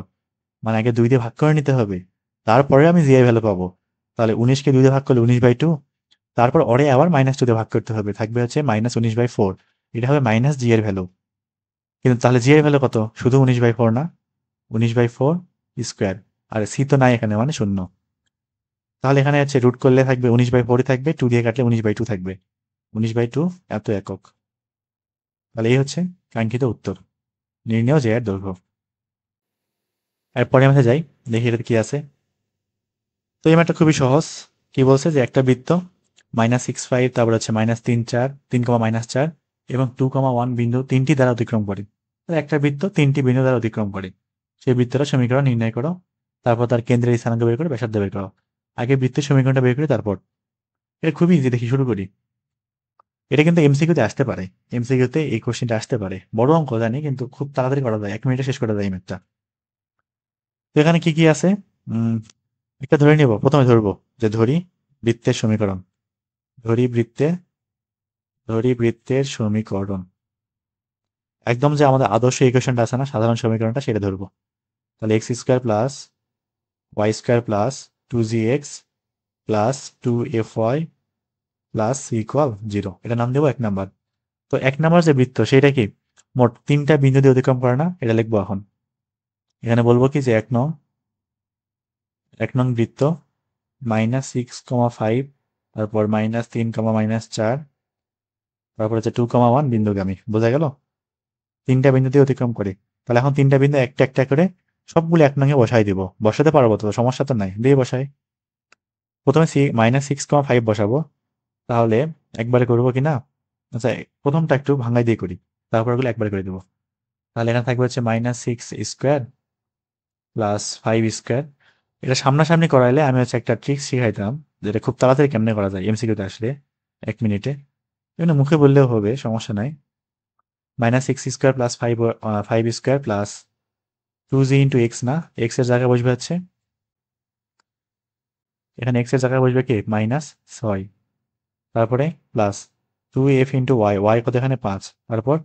মানে আগে 2 দিয়ে ভাগ করে নিতে হবে, তারপরে আমি জি এর ভ্যালু পাবো। তাহলে 19কে 2 দিয়ে ভাগ করলে 19/2, তারপর ওরে আবার -2 দিয়ে ভাগ করতে হবে, থাকবে হচ্ছে -19/4। এটা হবে জি এর ভ্যালু। কিন্তু তাহলে জি এর ভ্যালু কত, শুধু 19/4 না, 19/4 স্কোয়ার, আর সি তো নাই এখানে, মানে 0। তাহলে এখানে হচ্ছে রুট করলে থাকবে 19/4 থাকবে, 2 দিয়ে কাটলে 19/2 থাকবে, 19/2 এত একক। তাহলে এই হচ্ছে কাঙ্ক্ষিত উত্তর, নির্ণেয় যে এর দৈর্ঘ্য। এরপরে আমরা যাই, দেখি এটা কি আছে। তো এই ম্যাথটা খুবই সহজ। কি বলছে, যে একটা বৃত্ত -6 5, তারপর হচ্ছে -3 4, 3, -4 এবং 2, 1 বিন্দু 3টি দ্বারা অতিক্রম করে। তাহলে একটা বৃত্ত 3টি বিন্দু দ্বারা অতিক্রম করে, সেই বৃত্তটা সমীকরণ নির্ণয় করো। তারপর তার কেন্দ্রের স্থানাঙ্ক বের করে ব্যাসার্ধ বের করো। আগে বৃত্তের সমীকরণটা বের করি, তারপর। এটা খুবই ইজি, দেখি শুরু করি। এটা কিন্তু এমসিকিউতে আসতে পারে, এমসিকিউতে এই কোশ্চেনটা আসতে পারে। বড় অঙ্ক জানি, কিন্তু খুব তাড়াতাড়ি করা যায়, 1 মিনিটে শেষ করা যায় এই ম্যাথটা। তো এখানে কি কি আছে, উম একটা ধরে নিব, প্রথমে ধরবো, যে ধরি বৃত্তের সমীকরণ, ধরি বৃত্তে ধরি বৃত্তের সমীকরণ, একদম যে আমাদের আদর্শ ইকুয়েশনটা আছে না, সাধারণ সমীকরণটা, সেটা ধরবো। তাহলে x square plus y square plus 2gx plus 2fy plus equal 0, এটা নাম দেবো 1 নাম্বার। তো 1 নাম্বার যে বৃত্ত সেটা কি মোট 3টা বিন্দু দিয়ে অতিক্রম করে না, এটা লিখবো এখন। এখানে বলবো কি যে 1 নং বৃত্ত -6,5, তারপর -3, -4, তারপর হচ্ছে 2,1 বিন্দুগামী, বোঝা গেল? 3টা বিন্দু দিয়ে অতিক্রম করে। তাহলে এখন 3টা বিন্দু একটা একটা করে সবগুলো 1 নংয়ে বসাই দিব। বসাতে পারবো তো, সমস্যা তো নাই, দিয়ে বসাই। প্রথমে -6,5 বসাবো। তাহলে একবারে করবো কি না? আচ্ছা, প্রথমটা একটু ভাঙাই দিয়ে করি, তারপর ওগুলো একবারে করে দেবো। তাহলে এখানে থাকবে হচ্ছে -6 স্কোয়ার প্লাস 5 স্কোয়ার। এটা সামনাসামনি করাইলে আমি হচ্ছে একটা ট্রিক্স শিখাইতাম, যেটা খুব তাড়াতাড়ি কেমনে করা যায় এমসিকিউতে আসলে 1 মিনিটে। এমনি মুখে বললেও হবে, সমস্যা নাই। -6 square plus 5 square plus 2g × x, না, এক্স এর জায়গায় বসবে হচ্ছে, এখানে এক্স এর জায়গায় বসবে কি -6, তারপরে প্লাস 2f × y, y কত এখানে 5, তারপর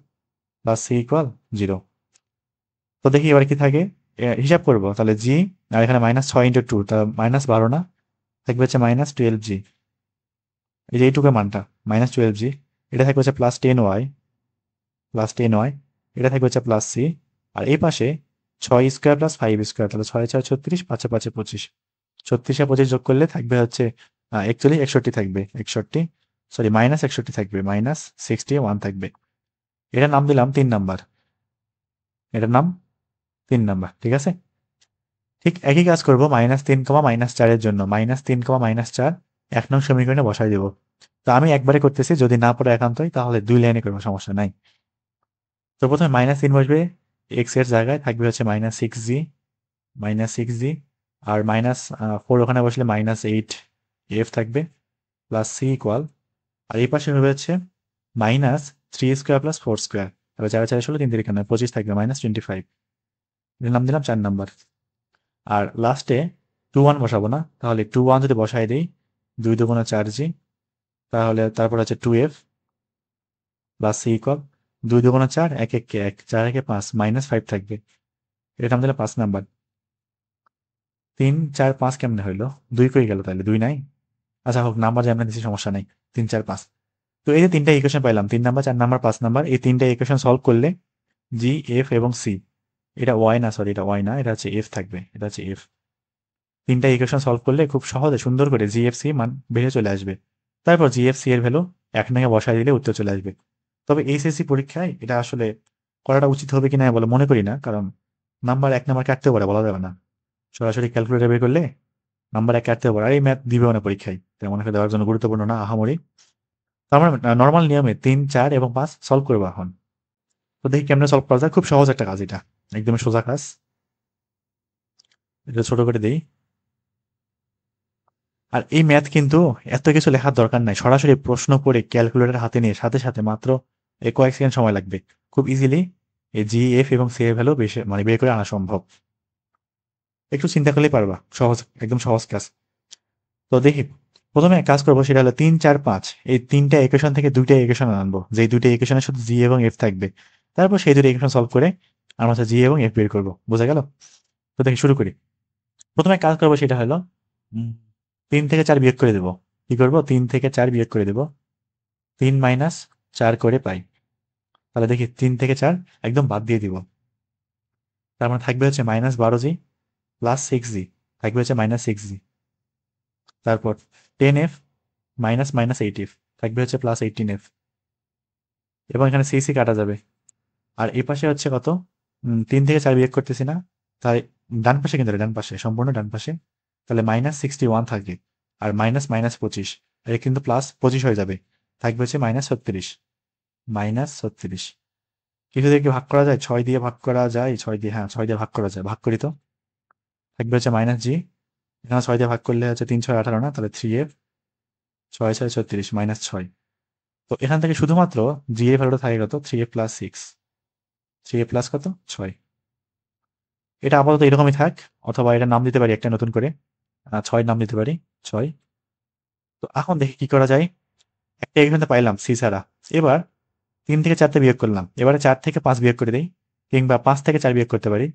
প্লাস c ইকুয়াল 0। তো দেখি এবার কি থাকে, হিসাব করবো। তাহলে জি, আর এখানে -6 × 2, তা -12 না, থাকবে হচ্ছে -12g। এই যে এইটুকু মানটা -12g, এটা থাকবে হচ্ছে +10y, এটা থাকবে হচ্ছে +c। আর এই পাশে 6 স্কোয়ার প্লাস 5 স্কোয়ার, তাহলে 6 × 6 = 36, 5 × 5 = 25। 36 আর 25 যোগ করলে থাকবে হচ্ছে 41, 61 থাকবে, 61, সরি -61 থাকবে, -61 থাকবে। এটার নাম দিলাম 3 নাম্বার, এটার নাম 3 নাম্বার, ঠিক আছে? ঠিক একই কাজ করবো -3, -4 এর জন্য। -3, -4 1 নং সমীকরণে বসাই দেবো। তো আমি একবারে করতেছি, যদি না পড়ে একান্তই তাহলে 2 লাইনে করবো, সমস্যা নাই। তো প্রথমে -3 বসবে, এক্স এর জায়গায় থাকবে হচ্ছে -6g, আর -4 ওখানে বসলে -8f থাকবে, প্লাস c ইকুয়াল, আর এই পাশে হবে হচ্ছে -3 স্কোয়ার প্লাস 4 স্কোয়ার, তাহলে 4 4 16, 3 3 এখানে 25 থাকবে, -25। এর নাম দিলাম 4 নাম্বার। আর লাস্টে 2 1 বসাবো না, তাহলে 2 1 যদি বসাই দিই, 2 2 4g, তাহলে তারপর হচ্ছে 2f প্লাস c ইকুয়াল 2 2 4, 1 1 কে 1, 4 1 5, -5 থাকবে। এর নাম দিলাম 5 নাম্বার। 3 4 5 কেমনে হইলো? 2 কই গেল, তাহলে 2 নাই। আচ্ছা হোক, নাম্বার যেমন দিচ্ছি সমস্যা নাই, 3 4 5। তো এই যে 3টা ইকুয়েশন পাইলাম, 3 নাম্বার, 4 নাম্বার, 5 নাম্বার, এই 3টা ইকুয়েশন সলভ করলে জি, এফ এবং সি, এটা ওয়াই না, সরি এটা ওয়াই না, এটা হচ্ছে এফ থাকবে, এটা হচ্ছে এফ। 3টা ইকুয়েশন সলভ করলে খুব সহজে সুন্দর করে জিএফসি মান বেরিয়ে চলে আসবে। তারপর জিএফসি এর ভ্যালু 1 নংয়ে বসাই দিলে উত্তর চলে আসবে। তবে এইচএসসি পরীক্ষায় এটা আসলে করাটা উচিত হবে কিনা বলে মনে করি না, কারণ নাম্বার 1 নাম্বার কাটতেও পারে, বলা যাবে না। সরাসরি ক্যালকুলেটর বের করলে নাম্বার 1 কাটতেও পারে, আর এই ম্যাথ দিবেও না পরীক্ষায়, তেমন একটা দেওয়ার জন্য গুরুত্বপূর্ণ না আহামরি। তো আমরা নর্মাল নিয়মে 3 4 এবং 5 সলভ করবো এখন। তো দেখি কেমনে সলভ করা যায়, খুব সহজ একটা কাজ, এটা একদমই সোজা কাজ। এটা ছোট করে দেই। আর এই ম্যাথ কিন্তু এত কিছু লেখার দরকার নাই, সরাসরি প্রশ্ন করে ক্যালকুলেটর হাতে নিয়ে সাথে সাথে মাত্র কয়েক সেকেন্ড সময় লাগবে, খুব ইজিলি এই জি এফ এবং সি এর ভ্যালু বেশি মানে বের করে আনা সম্ভব। একটু চিন্তা করলেই পারবা, সহজ, একদম সহজ কাজ। তো দেখি, প্রথমে এক কাজ করবো, সেটা হলো 3 4 5, এই 3টা ইকুয়েশন থেকে 2টা ইকুয়েশন আনবো, যেই 2টা ইকুয়েশনে শুধু জি এবং এফ থাকবে। তারপর সেই 2টা ইকুয়েশন সলভ করে আমরা হচ্ছে জি এবং এফ বের করবো, বোঝা গেল? তো দেখি, শুরু করি। প্রথমে কাজ করবো সেটা হলো 3 থেকে 4 বিয়োগ করে দেবো। কি করবো? 3 থেকে 4 বিয়োগ করে দেবো। 3 - 4 করে পাই। তাহলে দেখি 3 থেকে 4 একদম বাদ দিয়ে দিব। তার মানে থাকবে হচ্ছে -12g প্লাস 6g, থাকবে হচ্ছে -6g। তারপর 10f মাইনাস -8f, থাকবে হচ্ছে +18f। এবং এখানে c কাটা যাবে। আর এই পাশে হচ্ছে কত? 3 থেকে 4 বিয়োগ করতেছি না, তাই ডান পাশে কিন্তু, ডান পাশে, সম্পূর্ণ ডান পাশে, তাহলে -61 থাকে। আর মাইনাস -25, এটা কিন্তু +25 হয়ে যাবে, থাকবে হচ্ছে -36, -36। কিছু দিয়ে কি ভাগ করা যায়? 6 দিয়ে ভাগ করা যায়, 6 দিয়ে, হ্যাঁ 6 দিয়ে ভাগ করা যায়, ভাগ করি তো। থাকবে হচ্ছে -g, এখানে 6 দিয়ে ভাগ করলে হচ্ছে 3 6 18, না, তাহলে 3f, 6 6 36, -6। তো এখান থেকে শুধুমাত্র জি এর ভ্যালুটা থাকে কত? 3f + 6, 3f প্লাস কত? 6। এটা আপাতত এরকমই থাক, অথবা এটা নাম দিতে পারি একটা নতুন করে, 6 নাম দিতে পারি, 6। তো এখন দেখি কি করা যায়। একটা এখানে পাইলাম সি ছাড়া। এবার 3 থেকে 4তে বিয়োগ করলাম, এবারে 4 থেকে 5 বিয়োগ করে দিই, কিংবা 5 থেকে 4 বিয়োগ করতে পারি,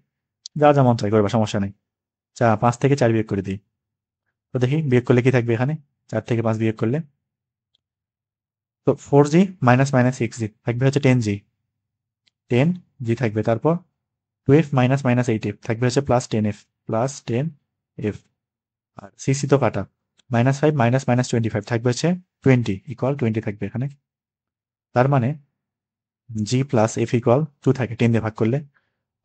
যা যা মন চাই করবা, সমস্যা নেই। 5 থেকে 4 বিয়োগ করে দিই, তো দেখি বিয়োগ করলে কি থাকবে এখানে। 4 থেকে 5 বিয়োগ করলে তো 4g মাইনাস মাইনাস 6g থাকবে হচ্ছে 10g, 10g থাকবে। তারপর 2f মাইনাস মাইনাস 8f থাকবে হচ্ছে প্লাস 10f, প্লাস 10f। আর সিসি তো কাটা, -5 মাইনাস মাইনাস 25 থাকবে হচ্ছে 20 ইকুয়াল 20 থাকবে এখানে। তার মানে g প্লাস f ইকুয়াল 2 থাকে 10 দিয়ে ভাগ করলে।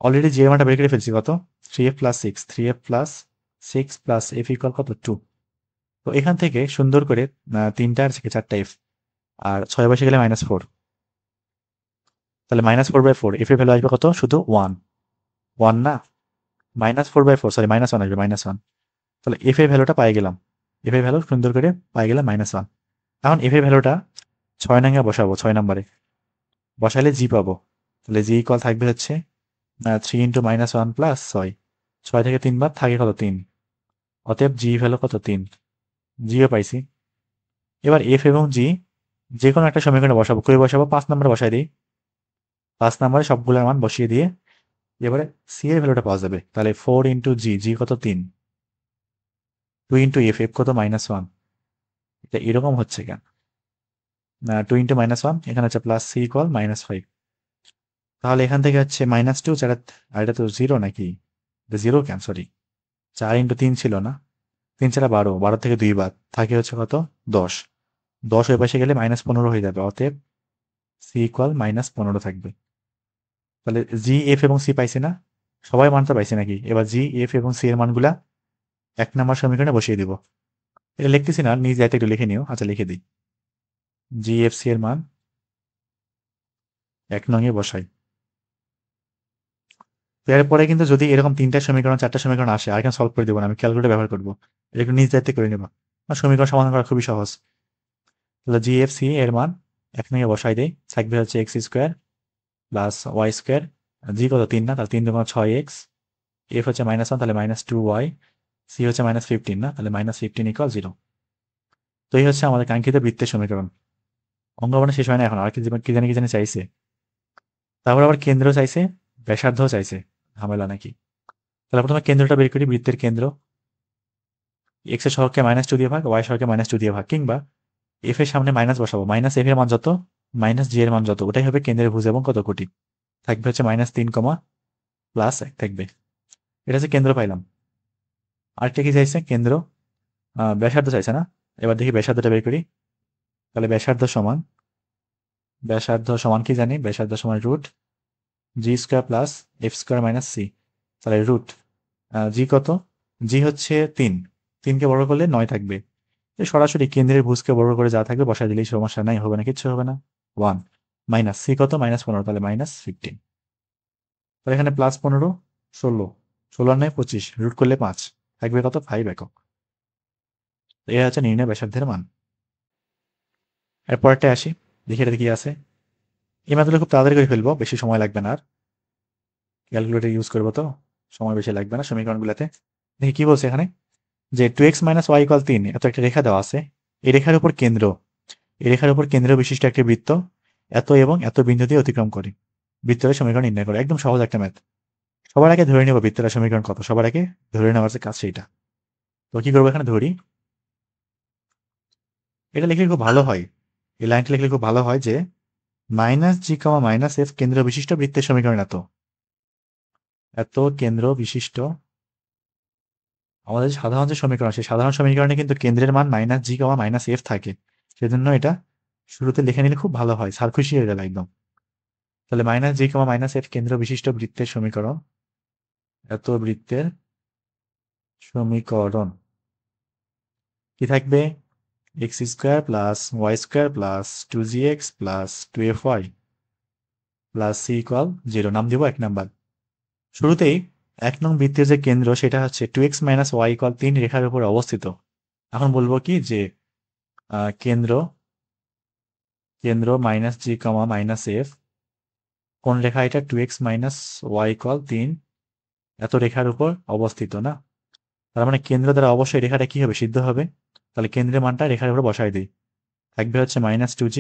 অলরেডি জি এর মানটা বের করে ফেলছি কত, 3f plus 6, 3f plus 6 plus f equal কত 2। তো এখান থেকে সুন্দর করে 3টা আর 4টা f, আর 6 বসে গেলে -4, তাহলে -4/4 f এর ভ্যালু আসবে কত, শুধু 1, 1 না, -4/4, সরি -1 আসবে, -1। তাহলে f এর ভ্যালুটা পাই গেলাম, f এর ভ্যালু সুন্দর করে পাই গেলাম -1। এখন f এর ভ্যালুটা 6 নং এ বসাবো, 6 নম্বরে বসাইলে জি পাবো। তাহলে জি ইকুয়াল থাকবে হচ্ছে 3 ইন্টু -1 প্লাস 6, 6 থেকে 3 বার থাকে কত 3, অতএব জি ভ্যালু কত 3, জিও পাইছি। এবার এফ এবং জি যে কোনো একটা সমীকরণে বসাবো, কই বসাবো, 5 নম্বরে বসাই দিই। 5 নম্বরে সবগুলোর মান বসিয়ে দিয়ে এবারে সি এর ভ্যালুটা পাওয়া যাবে। তাহলে 4 ইন্টু জি, জি কত 3, 2 ইন্টু এফ, এফ কত -1। এটা এরকম হচ্ছে কেন, না 2 ইন্টু -1, এখানে হচ্ছে প্লাস সি ইকুয়াল -5। তাহলে এখান থেকে হচ্ছে -2, আর এটা তো জিরো নাকি, জিরো কেন, সরি 4 ইন্টু 3 ছিল না, 3 ছাড়া 12, 12 থেকে 2 বাদ থাকে হচ্ছে কত 10, 10 ওই পাশে গেলে -15 হয়ে যাবে, অতএব সি ইকুয়াল -15 থাকবে। তাহলে জি, এফ এবং সি পাইছি না, সবাই মানটা পাইছি নাকি। এবার জি, এফ এবং সি এর মানগুলা 1 নম্বর সমীকরণে বসিয়ে দিব। এটা লিখতেছি না, নিজে একটু লিখে নিও। আচ্ছা লিখে দিই, জি এফ সি এর মান 1 নং এ বসাই। এরপরে কিন্তু যদি এরকম 3টা সমীকরণ 4টা সমীকরণ আসে, আর এখানে সলভ করে দিব না, আমি ক্যালকুলেটর ব্যবহার করবো। এটা একটু নিজ দায়িত্বে করে নেবা, আর সমীকরণ সমাধান করা খুবই সহজ। তাহলে জি এফ সি এর মান 1 নং এ বসাই দেই, থাকবে হচ্ছে x square plus y square, g কত 3 না, তাহলে 3 2 6x, এফ হচ্ছে -1, তাহলে -2y, সি হচ্ছে -15 না, তাহলে -15 ইকুয়াল 0। তো এই হচ্ছে আমাদের কাঙ্ক্ষিত বৃত্তের সমীকরণ। অঙ্ক মানে শেষ হয় না এখন, আর কি জানি চাইছে। তারপর আবার কেন্দ্র চাইছে, ব্যাসার্ধ চাইছে, ঝামেলা নাকি। তাহলে প্রথমে কেন্দ্রটা বের করি, বৃত্তের কেন্দ্র। এক্স এর সহগকে -2 দিয়ে ভাগ, ওয়াই সহগকে -2 দিয়ে ভাগ, কিংবা এফ এর সামনে মাইনাস বসাবো, মাইনাস এফ এর মান যত মাইনাস জি এর মান যত, ওটাই হবে কেন্দ্রের ভুজ এবং কত কোটি। থাকবে হচ্ছে -3, +1 থাকবে। এটা হচ্ছে কেন্দ্র পাইলাম। আরেকটা কি চাইছে, কেন্দ্র ব্যাসার্ধ চাইছে না। এবার দেখি ব্যাসার্ধটা বের করি। তাহলে ব্যাসার্ধ সমান কি জানি, ব্যাসার্ধ সমান root g square plus f square minus c. তাহলে রুট জি কত, জি হচ্ছে 3, 3কে বড় করলে 9 থাকবে। সরাসরি কেন্দ্রের ভুজকে বড় করে যা থাকবে বসাই দিলেই সমস্যা নাই, হবে না, কিচ্ছু হবে না। 1 মাইনাস সি কত -15, তাহলে -15। তাহলে এখানে +15, 16, 16 আর 9 25, রুট করলে 5 থাকবে কত 5 একক। এরা হচ্ছে নির্ণয় ব্যাসার্ধের মান। এরপরটা আসি, দেখি এটা কি আছে। এই ম্যাথগুলো খুব তাড়াতাড়ি করে ফেলবো, বেশি সময় লাগবে না। আর ক্যালকুলেটর ইউজ করবো তো সময় বেশি লাগবে না সমীকরণগুলোতে। দেখি কি বলছে এখানে, যে 2x - y = 3, এত একটা রেখা দেওয়া আছে। এই রেখার উপর কেন্দ্র, এই রেখার উপর কেন্দ্র বিশিষ্ট একটি বৃত্ত এত এবং এত বিন্দু দিয়ে অতিক্রম করে বৃত্তের সমীকরণ নির্ণয় করে। একদম সহজ একটা ম্যাথ। সবার আগে ধরে নেব বৃত্তের সমীকরণ কত, সবার আগে ধরে নেওয়ার যে কাজ সেইটা। তো কি করবো, এখানে ধরি, এটা লিখলে খুব ভালো হয়, এই লাইনটা লিখলে খুব ভালো হয় যে -g, -f কেন্দ্র বিশিষ্ট বৃত্তের সমীকরণ এত, এত কেন্দ্র বিশিষ্ট। আমাদের সাধারণ যে সমীকরণ, সেই সাধারণ সমীকরণে কিন্তু কেন্দ্রের মান -g, -f থাকে। সেজন্য এটা শুরুতে লিখে নিলে খুব ভালো হয়, স্যার খুশি হয়ে যাবে একদম। তাহলে -g, -f কেন্দ্র বিশিষ্ট বৃত্তের সমীকরণ, এত বৃত্তের সমীকরণ কি থাকবে, x square plus y square plus 2gx plus 2fy plus c equal 0। নাম দিব 1 নাম্বার। শুরুতেই 1 নং বৃত্তের যে কেন্দ্র সেটা হচ্ছে 2x - y = 3 রেখার উপর অবস্থিত। এখন বলবো কি যে কেন্দ্র কেন্দ্র -g, -f কোন রেখা, এটা 2x - y = 3 এত রেখার উপর অবস্থিত না। তার মানে কেন্দ্র দ্বারা অবশ্যই রেখাটা কি হবে, সিদ্ধ হবে। তাহলে কেন্দ্রের মানটা রেখার উপর বসাই দিই, থাকবে হচ্ছে -2g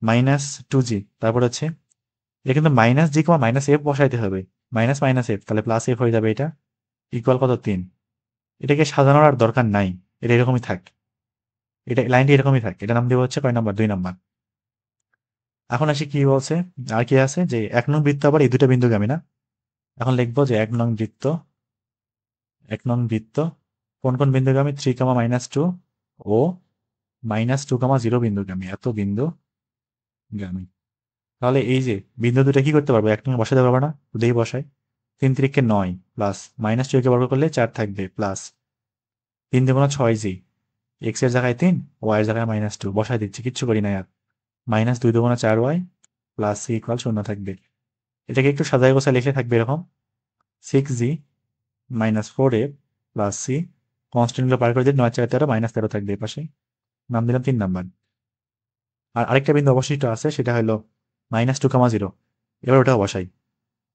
-2g, তারপর হচ্ছে এটা কিন্তু -g, -f বসাইতে হবে, মাইনাস মাইনাস এফ, তাহলে প্লাস এফ হয়ে যাবে, এটা ইকুয়াল কত 3। এটাকে সাজানোর আর দরকার নাই, এটা এরকমই থাক, এটা লাইনটি এরকমই থাক, এটা নাম দেবো হচ্ছে কয় নাম্বার, 2 নাম্বার। এখন আসি কি বলছে, আর কি আছে যে 1 নং বৃত্ত আবার এই দুটো বিন্দুগামী না। এখন লিখবো যে 1 নং বৃত্ত, 1 নং বৃত্ত কোন কোন বিন্দুগামী, 3, -2 ও -2, 0 বিন্দুগামী, এত বিন্দুগামী। তাহলে এই যে বিন্দু দুটো কি করতে পারবো, 1 নং বসাতে পারবো না, দুই বসাই। 3 3 9 প্লাস -2 কে বর্গ করলে 4 থাকবে, প্লাস 3 2 6g, এক্স এর জায়গায় 3, ওয়াই এর জায়গায় -2 বসাই দিচ্ছি, কিচ্ছু করি না আর। -2 2 4y প্লাস c ইকুয়াল 0 থাকবে। এটাকে একটু সাজায় গোছায় লিখে থাকবে এরকম, 6g -4f প্লাস c, কনস্ট্যান্টগুলো পার করে দিয়ে 9 4 13 -13 থাকবে এই পাশে, নাম দিলাম 3 নাম্বার। আর আরেকটা বিন্দু অবশিষ্ট আছে, সেটা হলো -2, 0, এবার ওটাও বসাই।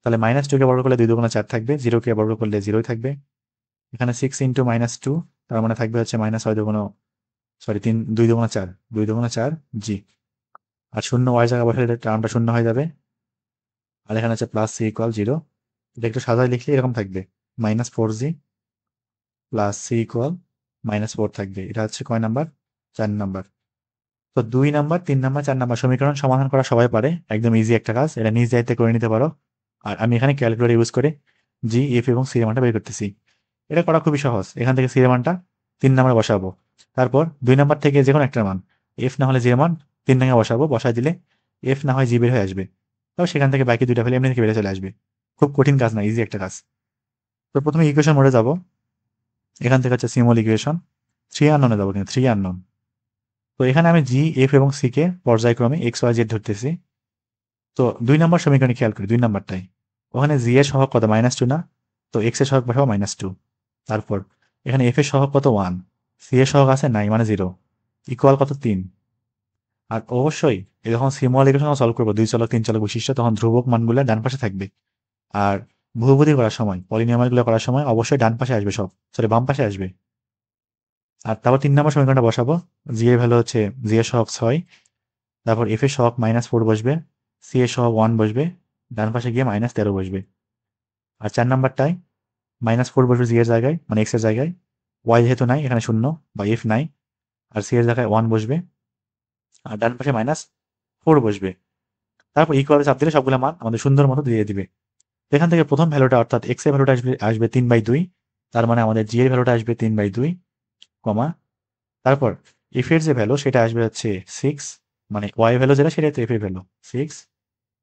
তাহলে -2 কে বর্গ করলে 2 2 4 থাকবে, 0 কে বর্গ করলে 0 থাকবে। এখানে 6 ইন্টু -2, তার মানে থাকবে হচ্ছে -6 2 সরি 3 2 2 4, 2 2 4 জি। আর 0 ওয়াই জায়গায় বসালে টার্মটা 0 হয়ে যাবে। আর এখানে হচ্ছে প্লাস c ইকুয়াল 0, এটা একটু সাজায় লিখলে এরকম থাকবে, -4g প্লাস c ইকুয়াল -4 থাকবে। এটা হচ্ছে কয় নাম্বার, 4 নাম্বার। তো 2 নাম্বার, 3 নাম্বার, 4 নাম্বার সমীকরণ সমাধান করা সবাই পারে, একদম ইজি একটা কাজ, এটা নিজ দায়িত্বে করে নিতে পারো। আর আমি এখানে ক্যালকুলেটর ইউজ করে জি, এফ এবং সি এর মানটা বের করতেছি। এটা করা খুবই সহজ, এখান থেকে সি এর মানটা 3 নাম্বারে বসাবো, তারপর 2 নাম্বার থেকে যে কোনো একটা মান, এফ না হলে জি এর মান 3 নাম্বারে বসাবো, বসাই দিলে এফ না হয় জি বের হয়ে আসবে, তাও সেখান থেকে বাকি দুইটা ফেলে এমনি থেকে বেড়ে চলে আসবে। খুব কঠিন কাজ না, ইজি একটা কাজ। তো প্রথমে ইকুয়েশন মোডে যাবো, এখান থেকে হচ্ছে সিম্বল ইকুয়েশন, 3 আননোনে যাবো, কিন্তু 3 আননোন। তো এখানে আমি জি, এফ এবং সি কে পর্যায়ক্রমে এক্স ওয়াই জেড ধরতেছি। তো 2 নাম্বার সমীকরণে খেয়াল করি, 2 নাম্বারটাই ওখানে জি এর সহগ কত, -2 না, তো এক্স এর সহগ বসাবো -2। তারপর এখানে এফ এর সহগ কত, 1, সি এর সহগ আছে নাই মানে 0, ইকুয়াল কত 3। আর অবশ্যই যখন সিম্বল ইকুয়েশন সলভ করবো 2 চলক 3 চলক বিশিষ্ট, তখন ধ্রুবক মানগুলো ডান পাশে থাকবে। আর বহুপদী করার সময়, পলিনোমিয়ালগুলো করার সময় অবশ্যই ডান পাশে আসবে, সব সরি বাম পাশে আসবে। আর তারপর 3 নম্বর সমীকরণটা বসাবো, জি এর ভ্যালু হচ্ছে জি এর সহগ 6, তারপর এফ এর সহগ -4 বসবে, সি এর সহগ 1 বসবে, ডান পাশে গিয়ে -13 বসবে। আর 4 নাম্বারটায় -4 বসবে জি এর জায়গায়, মানে এক্স এর জায়গায়, ওয়াই যেহেতু নাই এখানে 0 বা এফ নাই, আর সি এর জায়গায় 1 বসবে, আর ডান পাশে -4 বসবে। তারপর ইকুয়াল চাপ দিলে সবগুলো মান আমাদের সুন্দর মতো দিয়ে দিবে। এখান থেকে প্রথম ভ্যালুটা অর্থাৎ এক্স এর ভ্যালুটা আসবে 3/2, তার মানে আমাদের জি এর ভ্যালুটা আসবে 3/2, কমা, তারপর এফ এর যে ভ্যালু সেটা আসবে হচ্ছে 6, মানে ওয়াই ভ্যালু যেটা সেটা এফ এর ভ্যালু 6,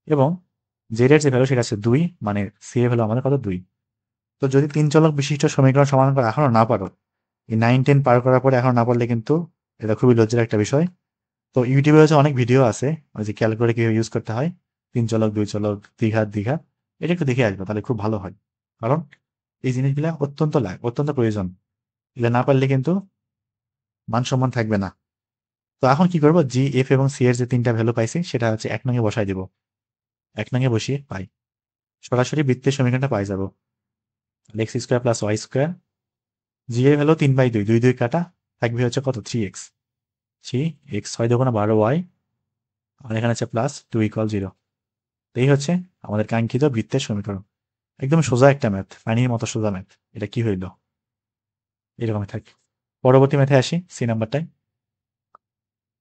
এবং জেড এর যে ভ্যালু সেটা আছে 2, মানে সি এর ভ্যালু আমাদের কত 2। তো যদি 3 চলক বিশিষ্ট সমীকরণ সমাধান করা এখনো না পারো, এই 9 10 পার করার পরে এখনো না পারলে কিন্তু এটা খুবই লজ্জার একটা বিষয়। তো ইউটিউবে হচ্ছে অনেক ভিডিও আছে, ওই যে ক্যালকুলেটর কিভাবে ইউজ করতে হয়, 3 চলক 2 চলক দ্বিঘাত দ্বিঘাত, এটা একটু দেখে আসবে, তাহলে খুব ভালো হয়। কারণ এই জিনিসগুলো অত্যন্ত প্রয়োজন, এগুলো না পারলে কিন্তু মান সম্মান থাকবে না। তো এখন কি করবো, জি এফ এবং সি এর যে 3টা ভ্যালু পাইছি সেটা হচ্ছে 1 নঙে বসাই দিব, 1 নঙে বসিয়ে পাই, সরাসরি বৃত্তের সমীকরণটা পাই যাব, x square plus y square, g এর ভ্যালু 3/2, 2 2 কাটা, থাকবে হচ্ছে কত 3x, 3x 6 2 12y, আর এখানে আছে প্লাস 2 ইকুয়াল 0। এই হচ্ছে আমাদের কাঙ্ক্ষিত বৃত্তের সমীকরণ। একদম সোজা একটা ম্যাথ, পানির মতো সোজা ম্যাথ। এটা কি হইল, এরকমই থাকে। পরবর্তী ম্যাথে আসি, সি নাম্বারটায়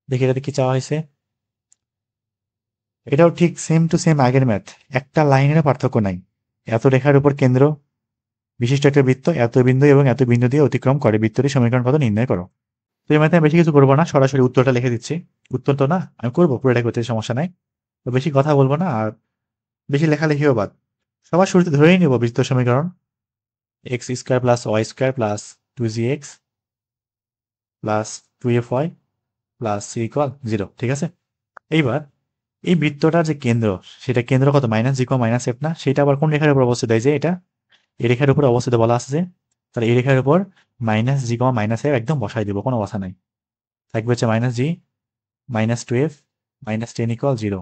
দেখি এটাতে কি চাওয়া হয়েছে। এটাও ঠিক সেম টু সেম আগের ম্যাথ, একটা লাইনের পার্থক্য নাই। এত রেখার উপর কেন্দ্র বিশিষ্ট একটা বৃত্ত এত বিন্দু এবং এত বিন্দু দিয়ে অতিক্রম করে, বৃত্তটি সমীকরণ কত নির্ণয় করো। তো এই ম্যাথে আমি বেশি কিছু করবো না, সরাসরি উত্তরটা লিখে দিচ্ছি। উত্তর তো না আমি করবো, পুরোটা করতে সমস্যা নাই। তো বেশি কথা বলবো না, আর বেশি লেখালেখিও বাদ। সবার শুরুতে ধরেই নিব বৃত্ত সমীকরণ, x square plus y square plus 2gx plus 2fy plus c equal 0, ঠিক আছে। এইবার এই বৃত্তটার যে কেন্দ্র, সেটা কেন্দ্র কত, -g, -f না, সেটা আবার কোন রেখার উপর অবস্থিত, এই যে এটা এই রেখার উপর অবস্থিত বলা আছে যে, তাহলে এই রেখার উপর -g, -f একদম বসাই দিব, কোনো কথা নাই। থাকবে হচ্ছে -g, -2f, -10 ইকুয়াল 0।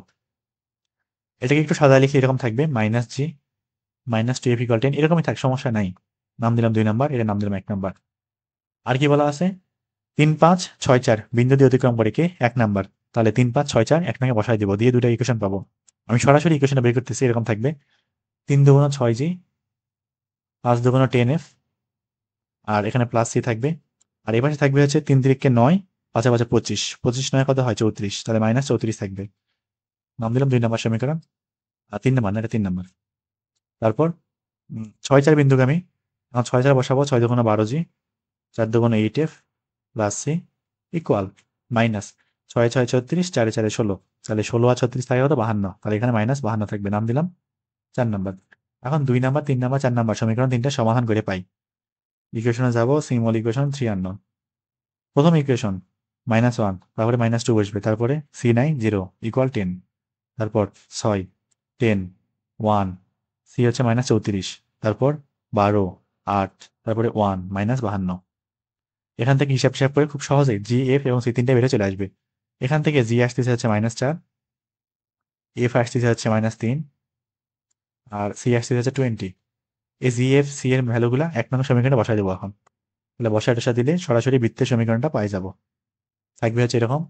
এটাকে একটু সাদা লিখে এরকম থাকবে, -g, -2f ইকুয়াল 10, এরকমই থাক, সমস্যা নাই। নাম দিলাম 2 নাম্বার, এটা নাম দিলাম 1 নাম্বার। আর কি বলা আছে, 3, 5, 6, 4 বিন্দু দিয়ে অতিক্রম করে কে 1 নাম্বার। তাহলে 3, 5, 6, 4 এক নঙ্গে বসাই দিব, দিয়ে দুটো ইকুয়েশন পাবো। আমি সরাসরি ইকুয়েশনটা বের করতেছি, এরকম থাকবে 3 × 2 = 6G, 5 × 2 = 10F, আর এখানে প্লাস সি থাকবে। আর এপাশে থাকবে হচ্ছে 3 × 3 = 9, 5 × 5 = 25, 25 × 9 কত হয় 34, তাহলে -34 থাকবে। নাম দিলাম 2 নম্বর সমীকরণ। আর 3 নম্বর না, এটা 3 নম্বর। তারপর 6, 4 বিন্দুগামী, এখন 6, 4 বসাবো, 6 × 2 = 12G, 4 × 2 = 8F, plus c equal minus 6, 6 = 36, 4, 4 = 16, তাহলে 16 আর 36 থাকে কত 52, তাহলে এখানে -52 থাকবে। নাম দিলাম 4 নম্বর। এখন 2 নম্বর, 3 নম্বর, 4 নম্বর সমীকরণ 3টা সমাধান করে পাই। ইকুয়েশনে যাব, সিম্বল ইকুয়েশন 3 আননোন। প্রথম ইকুয়েশন -1, তারপরে -2 বসবে, তারপরে c9 0 = 10, তারপর 6 10 1, সি হচ্ছে -34, তারপর 12 8, তারপরে 1 -52। এখান থেকে হিসাব করে খুব সহজেই জি, এফ এবং সি তিনটা বেড়ে চলে আসবে। এখান থেকে জি আসতেছে হচ্ছে -4, এফ আসতেছে হচ্ছে -3, আর সি আসতেছে হচ্ছে 20। এই জি, এফ, সি এর ভ্যালুগুলা 1 নং সমীকরণে বসাই দেবো এখন। তাহলে বসায় টসা দিলে সরাসরি বৃত্তের সমীকরণটা পাই যাব। থাকবে হচ্ছে এরকম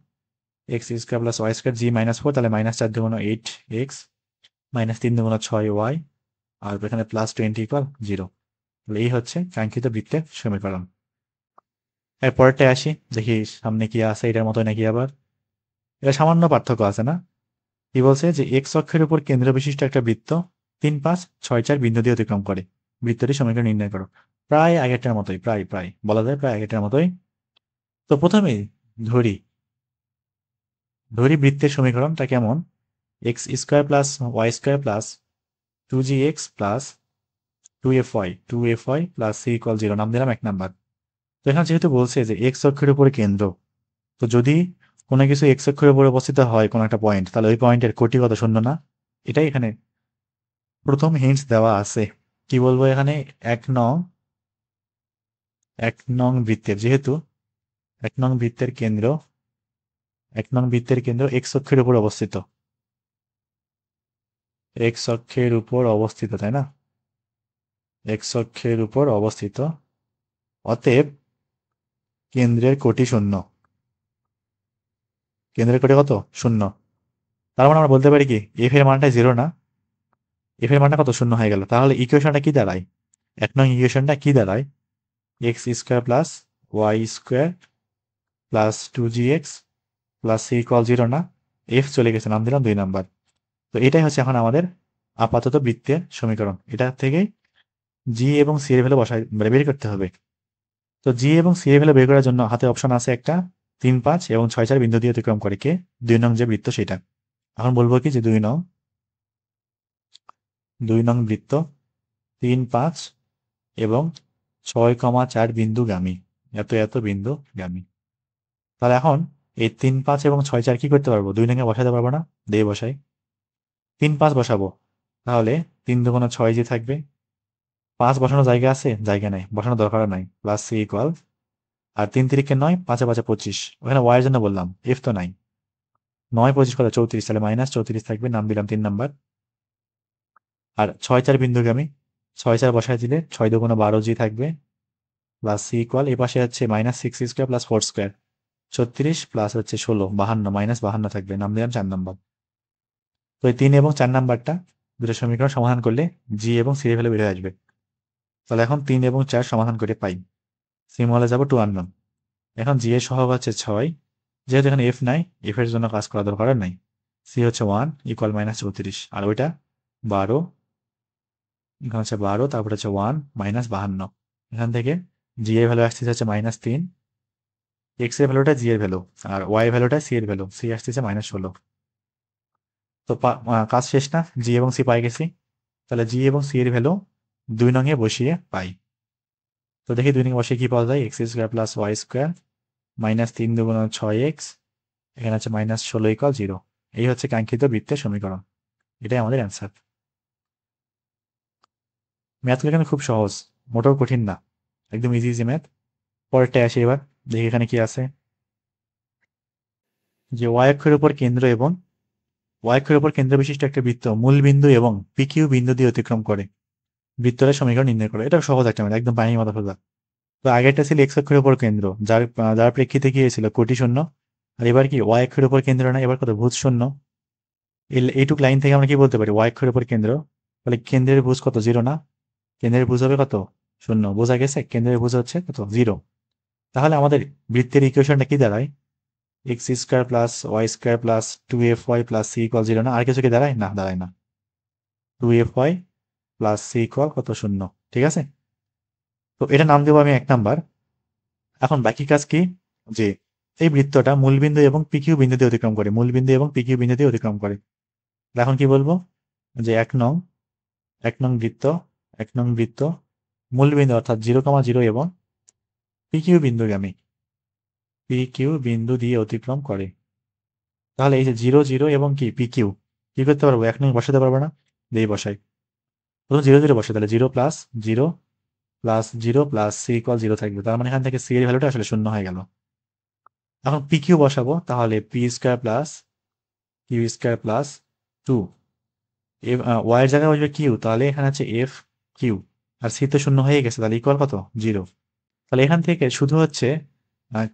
x² + y², g -4, তাহলে -4 × 8x, -3 × 6y, আর এখানে +20 = 0। তাহলে এই হচ্ছে কাঙ্ক্ষিত বৃত্তের সমীকরণ। এর পরেরটায় আসি, দেখি সামনে কি আছে, এটার মতো নাকি আবার। এটা সামান্য পার্থক্য আছে না? কি বলছে যে এক্স অক্ষের উপর কেন্দ্র বিশিষ্ট একটা বৃত্ত 3, 5, 6, 4 বিন্দু দিয়ে অতিক্রম করে, বৃত্তটির সমীকরণ নির্ণয় করো। প্রায় আগেরটার মতোই, প্রায় বলা যায় প্রায় আগেরটার মতোই। তো প্রথমেই ধরি বৃত্তের সমীকরণটা কেমন, x² + y² + 2gx + 2fy + c = 0, নাম দিলাম 1 নাম্বার। তো এখানে যেহেতু বলছে যে এক্স অক্ষের উপর কেন্দ্র, তো যদি কোনো কিছু এক্স অক্ষের উপর অবস্থিত হয় কোনো একটা পয়েন্ট, তাহলে ওই পয়েন্টের কোটি কত শূন্য না? এটাই এখানে প্রথম হিন্টস দেওয়া আছে। কি বলবো এখানে, 1 নং বৃত্তের, যেহেতু 1 নং বৃত্তের কেন্দ্র, 1 নং বৃত্তের কেন্দ্র এক্স অক্ষের উপর অবস্থিত, এক্স অক্ষের উপর অবস্থিত, তাই না? এক্স অক্ষের উপর অবস্থিত, অতএব কেন্দ্রের কোটি শূন্য। কেন্দ্রের কোটি কত? শূন্য। তার মানে আমরা বলতে পারি কি, এফ এর মানটা 0 না? এফ এর মানটা কত? শূন্য হয়ে গেল। তাহলে ইকুয়েশনটা কি দাঁড়ায়? 1 নং ইকুয়েশনটা কি দাঁড়ায়? x² + y² + 2gx + c = 0 না? এফ চলে গেছে, নাম দিলাম 2 নাম্বার। তো এটাই হচ্ছে এখন আমাদের আপাতত বৃত্তের সমীকরণ। এটা থেকে জি এবং সি এর ভ্যালু বের করতে হবে। তো জি এবং সি এর ভ্যালু বের করার জন্য হাতে অপশন আছে একটা, 3, 5 এবং 6, 4 বিন্দু দিয়ে অতিক্রম করে কে 2 নং যে বৃত্ত সেটা। এখন বলবো কি যে 2 নং বৃত্ত 3, 5 এবং 6, 4 বিন্দুগামী, এত বিন্দুগামী। তাহলে এখন এই 3, 5 এবং 6, 4 কি করতে পারবো? 2 নঙ্গে বসাতে পারবো না? দিয়ে বসাই। 3, 5 বসাবো, তাহলে 3 × 2 = 6 থাকবে। 5 বসানোর জায়গা আছে? জায়গা নাই, বসানোর দরকার নাই। প্লাস সি ইকুয়াল, আর 3 × 3 = 9, 5 × 5 = 25। ওখানে ওয়াই এর জন্য বললাম, এফ তো নাই। 9, 25 কত? 34, তাহলে -34 থাকবে, নাম দিলাম 3 নাম্বার। আর 6, 4 বিন্দুগামী, 6, 4 বসায় দিলে 6 × 2 = 12G থাকবে, প্লাস সি ইকুয়াল, এ পাশে হচ্ছে -6c² + 4² 36, প্লাস হচ্ছে 16 52, -52 থাকবে, নাম দিলাম 4 নাম্বার। তো এই 3 এবং 4 নাম্বারটা দুটো সমীকরণ সমাধান করলে জি এবং সি এর ভ্যালু বের হয়ে আসবে। তাহলে এখন 3 এবং 4 সমাধান করে পাই। সিম্বলে যাব 2 আননোন। এখন জি এর সহগ হচ্ছে 6, যেহেতু এখানে এফ নাই, এফ এর জন্য কাজ করা দরকার নাই। সি হচ্ছে 1 ইকুয়াল -34, আর ওইটা 12, এখানে হচ্ছে 12, তারপরে হচ্ছে 1 -52। এখান থেকে জি এর ভ্যালু আসতেছে হচ্ছে -3, এক্স এর ভ্যালুটা জি এর ভ্যালু, আর ওয়াই এর ভ্যালুটা সি এর ভ্যালু, সি আসতেছে -16। তো কাজ শেষ না? জি এবং সি পাই গেছি। তাহলে জি এবং সি এর ভ্যালু 2 নংয়ে বসিয়ে পাই। তো দেখি 2 নংয়ে বসিয়ে কি পাওয়া যায়, x² + y² -3 × 2 = 6x, এখানে হচ্ছে -16 = 0। এই হচ্ছে কাঙ্ক্ষিত বৃত্তের সমীকরণ। এটাই আমাদের অ্যান্সার। ম্যাথগুলো কিন্তু খুব সহজ, মোটেও কঠিন না, একদম ইজি ম্যাথ। পরেরটায় আসি এবার, দেখি এখানে কি আছে। যে y অক্ষের উপর কেন্দ্র এবং y অক্ষের উপর কেন্দ্র বিশিষ্ট একটা বৃত্ত মূল বিন্দু এবং PQ বিন্দু দিয়ে অতিক্রম করে, বৃত্তের সমীকরণ নির্ণয় করে। এটা সহজ একটা ম্যাথ, একদম পানির মতো সোজা। তো আগেরটা ছিল এক্স অক্ষের উপর কেন্দ্র, যার প্রেক্ষিতে কি হয়েছিল কোটি শূন্য। আর এবার কি ওয়াই অক্ষের উপর কেন্দ্র না, এবার কত ভুজ শূন্য। এইটুক লাইন থেকে আমরা কি বলতে পারি, ওয়াই অক্ষের উপর কেন্দ্র, তাহলে কেন্দ্রের ভুজ কত জিরো না, কেন্দ্রের ভুজ হবে কত শূন্য, বোঝা গেছে কেন্দ্রের ভুজ হচ্ছে কত জিরো। তাহলে আমাদের বৃত্তের ইকুয়েশনটা কি দাঁড়ায়, x square plus y square plus 2fy plus c equal zero না, আর কিছু কি দাঁড়ায় না, দাঁড়ায় না। 2fy প্লাস সি ইকুয়াল কত শূন্য। ঠিক আছে, তো এটা নাম দেবো আমি 1 নাম্বার। এখন বাকি কাজ কি, যে এই বৃত্তটা মূলবিন্দু এবং পিকিউ বিন্দু দিয়ে অতিক্রম করে, মূলবিন্দু এবং পিকিউ বিন্দু দিয়ে অতিক্রম করে। এখন কি বলবো, যে 1 নং বৃত্ত, 1 নং বৃত্ত মূলবিন্দু অর্থাৎ 0,0 এবং পিকিউ বিন্দু দিয়ে অতিক্রম করে। তাহলে এই যে 0, 0 এবং কি পিকিউ কি করতে পারবো, 1 নং বসাতে পারবো না, দিয়ে বসাই। প্রথম 0, 0 বসে, তাহলে 0 প্লাস 0 প্লাস সি ইকুয়াল 0 থাকবে, তার মানে এখান থেকে সি এর ভ্যালুটা আসলে শূন্য হয়ে গেল। এখন পি কিউ বসাবো, তাহলে p square plus q square plus 2, y এর জায়গায় বসবে কিউ, তাহলে এখানে আছে এফ কিউ, আর সি তো শূন্য হয়ে গেছে, তাহলে ইকুয়াল কত 0। তাহলে এখান থেকে শুধু হচ্ছে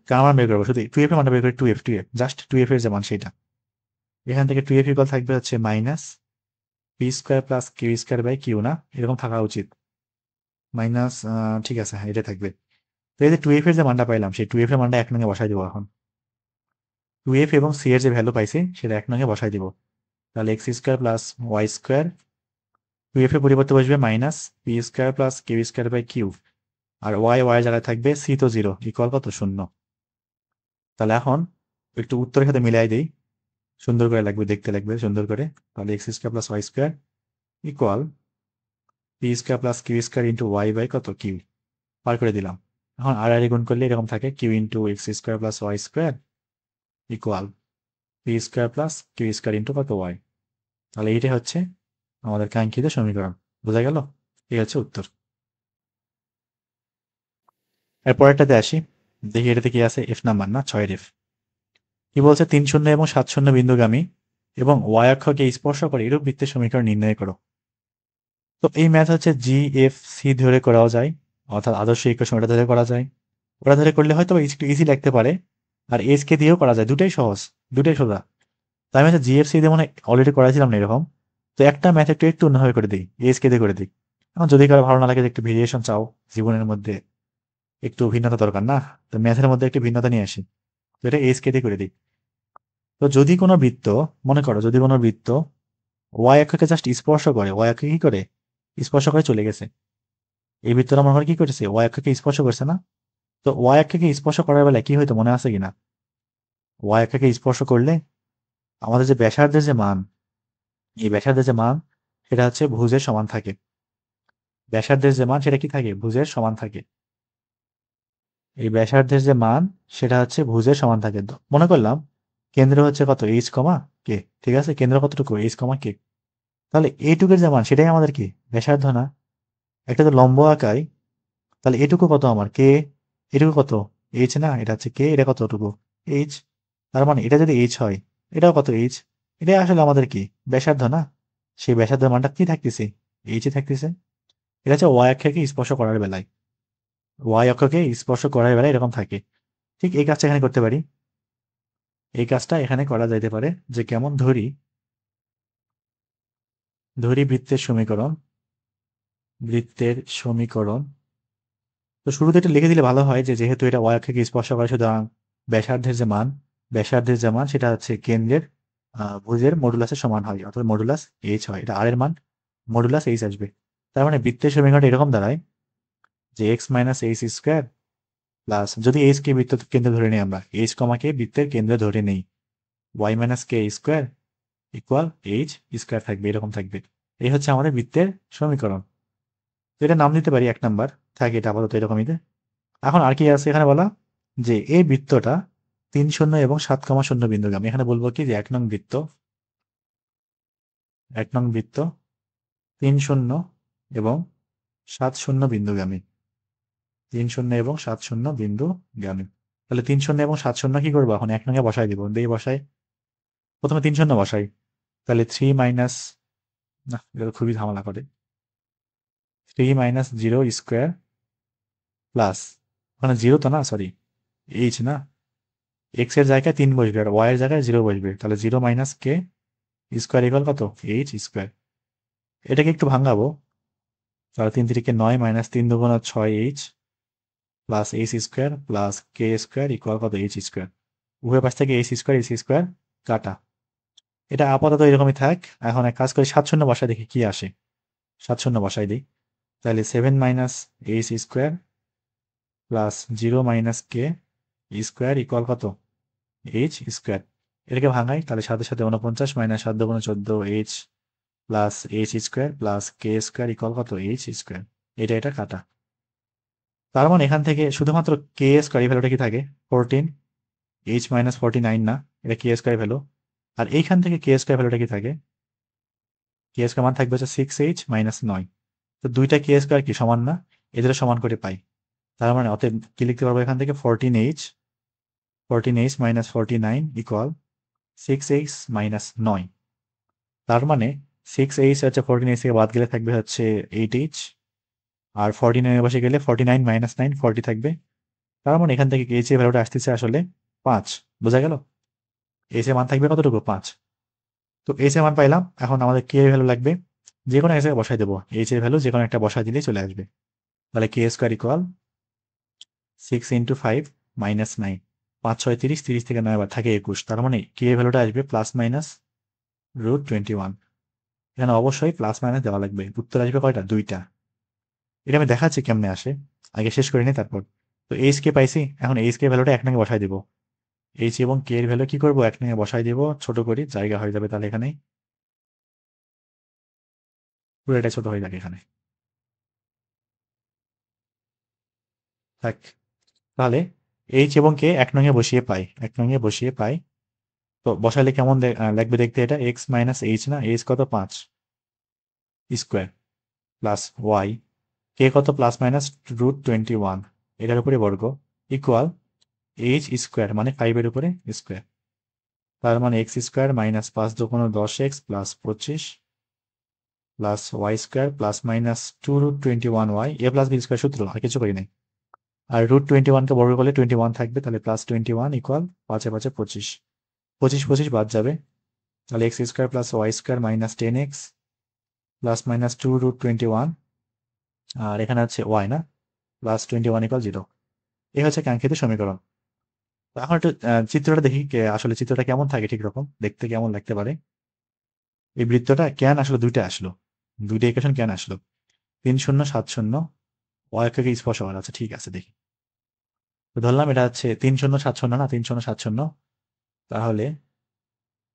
কার মান বের করবো, শুধু 2f এর মানটা বের করি, 2f জাস্ট 2f এর যে মান সেটা। এখান থেকে 2f ইকুয়াল থাকবে হচ্ছে minus p square plus q square by q, না এরকম থাকা উচিত, মাইনাস, ঠিক আছে হ্যাঁ এটা থাকবে। তো এই যে 2f এর যে মানটা পাইলাম, সেই 2f এর মানটা 1 নঙে বসাই দিব। এখন 2f এবং সি এর যে ভ্যালু পাইছি সেটা 1 নঙে বসাই দিব, তাহলে x square plus y square, 2f এর পরিবর্তে বসবে minus p square plus q square by q, আর ওয়াই জায়গায় থাকবে সি তো 0, ইকুয়াল কত শূন্য। তাহলে এখন একটু উত্তরের সাথে মিলাই দিই, সুন্দর করে লাগবে, দেখতে লাগবে সুন্দর করে। তাহলে x square plus y square equal p square plus q square into y by কত কিউ, পার করে দিলাম। এখন আর গুণ করলে এরকম থাকে, q into x square plus y square equal p square plus q square into কত ওয়াই। তাহলে এইটাই হচ্ছে আমাদের কাঙ্ক্ষিত সমীকরণ, বোঝা গেল, এই হচ্ছে উত্তর। এর পরেরটাতে আসি, দেখি এটাতে কি আছে, এফ নাম্বার না 6 এর কি বলছে, 3 শূন্য এবং 7 শূন্য বিন্দুগামী এবং ওয়াই অক্ষকে স্পর্শ করে এরূপ বৃত্তের সমীকরণ নির্ণয় করো। তো এই ম্যাথ হচ্ছে জি এফ সি ধরে করাও যায়, অর্থাৎ আদর্শ ইকুয়েশন ওটা ধরে করা যায়, ওটা ধরে করলে হয়তো একটু ইজি লাগতে পারে, আর এস কে দিয়েও করা যায়, দুটাই সহজ, দুটাই সোজা। তাই আমি হচ্ছে জিএফসি দিয়ে মনে অলরেডি করাইছিলাম না এরকম। তো একটা ম্যাথ একটু অন্যভাবে করে দিই, এস কে দিয়ে করে দিই। এখন যদি কারো ভালো না লাগে যে একটু ভেরিয়েশন চাও, জীবনের মধ্যে একটু ভিন্নতা দরকার না, তো ম্যাথের মধ্যে একটু ভিন্নতা নিয়ে আসি, তো এটা এস কে দিয়ে করে দিই। তো যদি কোনো বৃত্ত, মনে করো যদি কোনো বৃত্ত ওয়াই অক্ষকে জাস্ট স্পর্শ করে, ওয়াই অক্ষকে কি করে স্পর্শ করে চলে গেছে, এই বৃত্তটা মনে করে কি করেছে, ওয়াই অক্ষকে স্পর্শ করছে না। তো ওয়াই অক্ষকে স্পর্শ করার বেলায় কি হয়তো মনে আছে কিনা, ওয়াই অক্ষকে স্পর্শ করলে আমাদের যে ব্যাসার্ধের যে মান, এই ব্যাসার্ধের যে মান সেটা হচ্ছে ভুজের সমান থাকে, ব্যাসার্ধের যে মান সেটা কি থাকে, ভুজের সমান থাকে। এই ব্যাসার্ধের যে মান সেটা হচ্ছে ভুজের সমান থাকে। তো মনে করলাম কেন্দ্র হচ্ছে কত, এইচ কমা কে, ঠিক আছে, কেন্দ্র কতটুকু, এইচ কমা কে। তাহলে এইটুকের যে মান সেটাই আমাদের কি ব্যাসার্ধ না, একটা তো লম্ব আঁকাই, তাহলে এটুকু কত আমার কে, এটুকু কত এইচ না, এটা হচ্ছে কে, এটা কতটুকু এইচ। তার মানে এটা যদি এইচ হয়, এটাও কত এইচ, এটাই আসলে আমাদের কি ব্যাসার্ধ না, সেই ব্যাসার্ধের মানটা কি থাকতেছে, এইচে থাকতেছে। এটা হচ্ছে ওয়াই অক্ষকে স্পর্শ করার বেলায়, ওয়াই অক্ষকে স্পর্শ করার বেলায় এরকম থাকে। ঠিক এই কাজটা এখানে করতে পারি, এই কাজটা এখানে করা যাইতে পারে, যে কেমন ধরি, ধরি বৃত্তের সমীকরণ, বৃত্তের সমীকরণ। তো শুরুতে এটা লিখে দিলে ভালো হয়, যে যেহেতু এটা ওয়াই অক্ষকে স্পর্শ করে, সুতরাং ব্যাসার্ধের যে মান, ব্যাসার্ধের যে মান সেটা হচ্ছে কেন্দ্রের ভুজের মডুলাসের সমান হয়, অর্থাৎ মডুলাস এইচ হয়, এটা আর এর মান মডুলাস এইচ আসবে। তার মানে বৃত্তের সমীকরণটা এরকম দাঁড়ায়, যে x minus h square plus, যদি এইচ কে বৃত্ত কেন্দ্র ধরে নিই আমরা, এইচ কমাকে বৃত্তের কেন্দ্র ধরে নেই, Y minus k square equal H square থাকবে, এরকম থাকবে। এই হচ্ছে আমাদের বৃত্তের সমীকরণ। তো এটা নাম দিতে পারি 1 নাম্বার, থাকে এটা আপাতত এরকমই। এখন আর কি আছে এখানে বলা, যে এই বৃত্তটা 3 শূন্য এবং 7,0 বিন্দুগামী। এখানে বলবো কি, যে 1 নং বৃত্ত, 1 নং বৃত্ত 3 শূন্য এবং 7 শূন্য বিন্দুগামী, 3 শূন্য এবং 7 শূন্য বিন্দুগামী। তাহলে 3 শূন্য এবং 7 শূন্য কি করবো, এখন 1 নঙে বসাই দিব, দিয়ে বসাই, প্রথমে 3 শূন্য বসাই, তাহলে 3 মাইনাস, না এটা তো খুবই ঝামেলা করে, 3 মাইনাস 0 স্কোয়ার প্লাস ওখানে জিরো তো না, সরি, এইচ না, এক্স এর জায়গায় 3 বসবে আর ওয়াই এর জায়গায় 0 বসবে, তাহলে 0 মাইনাস কে স্কোয়ার ইকুয়াল কত, এইচ স্কোয়ার। এটাকে একটু ভাঙাবো, তাহলে 3 3 কে 9 minus 3 2 6 h plus h square plus k square equal কত, এইচ স্কোয়ার। উভয় পাশ থেকে এইচ স্কোয়ার কাটা। এটা আপাতত এরকমই থাক। এখন এক কাজ করি, 7 শূন্য বসায় দেখি কি আসে। 7 শূন্য বসাই দিই, তাহলে 7 minus h square plus 0 minus k square equal কত, এইচ স্কোয়ার। এটাকে ভাঙাই, তাহলে সাথে সাথে 49 minus 7 2 14 h plus h square plus k square equal কত, এইচ স্কোয়ার। এটা কাটা। তার মানে এখান থেকে শুধুমাত্র কে স্কোয়ার এই ভ্যালুটা কি থাকে, 14, এইচ মাইনাস 49 না, এটা কে স্কোয়ার ভ্যালু। আর এইখান থেকে কে স্কোয়ার ভ্যালুটা কি থাকে, কে স্কোয়ার মান থাকবে হচ্ছে 6h মাইনাস 9। তো দুইটা কে স্কোয়ার কি সমান না, এদের সমান করে পাই। তার মানে অতএব কি লিখতে পারবো এখান থেকে, 14h minus 49 equal 6h minus 9। তার মানে 6h হচ্ছে 14h থেকে বাদ গেলে থাকবে হচ্ছে 8h, আর 49 বসে গেলে 49 মাইনাস 9 40 থাকবে। তার মানে এখান থেকে এইচ এর ভ্যালুটা আসতেছে আসলে 5। বোঝা গেল? এইচ এর মান থাকবে কতটুকু, 5। তো এইচ এর মান পাইলাম, এখন আমাদের কে এর ভ্যালু লাগবে, যে কোনো এক জায়গায় বসাই দেবো, এইচ এর ভ্যালু যে কোনো একটা বসাই দিলেই চলে আসবে। তাহলে কে স্কোয়ার ইকুয়াল 6 × 5 মাইনাস 9, 5 6 30, 30 থেকে 9 বার থাকে 21। তার মানে কে এর ভ্যালুটা আসবে প্লাস মাইনাস √21। এখানে অবশ্যই প্লাস মাইনাস দেওয়া লাগবে। উত্তর আসবে কয়টা, 2টা। এটা আমি দেখাচ্ছি কেমনে আসে, আগে শেষ করে নিই তারপর। তো এইচ কে পাইছি, এখন এইচ কে ভ্যালুটা এক নঙ্গে বসাই দিব। এইচ এবং কে এর ভ্যালু কি করবো, এক নঙ্গে বসাই দিব, ছোট করি, জায়গা হয়ে যাবে তাহলে এখানে, পুরো এটা ছোট হয়ে যাবে এখানে থাক। তাহলে এইচ এবং কে এক নঙ্গে বসিয়ে পাই, এক নঙ্গে বসিয়ে পাই। তো বসাইলে কেমন লাগবে দেখতে, এটা এক্স মাইনাস এইচ না, এইচ কত 5 স্কোয়ার প্লাস ওয়াই, কে কত প্লাস মাইনাস √21, এটার উপরে বর্গ ইকুয়াল এইচ স্কোয়ার মানে 5 এর উপরে স্কোয়ার। তার মানে x square minus 5 2 10x plus 25 plus y square plus minus 2√21y, a plus b square সূত্র, আর কিছু করি নাই। আর √21 কে বর্গ করলে 21 থাকবে, তাহলে প্লাস 21 ইকুয়াল 5 এ 5 25, 25 25 বাদ যাবে, তাহলে x square plus y square minus 10x plus minus 2√21, আর এখানে হচ্ছে ওয়াই না, প্লাস 21 ইকুয়াল 0। এই হচ্ছে কাঙ্ক্ষিত সমীকরণ। তো এখন একটু চিত্রটা দেখি, আসলে চিত্রটা কেমন থাকে, ঠিক রকম দেখতে কেমন লাগতে পারে। এই বৃত্তটা কেন আসলো, দুইটা আসলো, দুইটা ইকুয়েশন কেন আসলো, 3 0 7 0 অক্ষকে স্পর্শ করা আছে, ঠিক আছে দেখি। তো ধরলাম এটা হচ্ছে 3 0 7 0 না, 3 0 7 0, তাহলে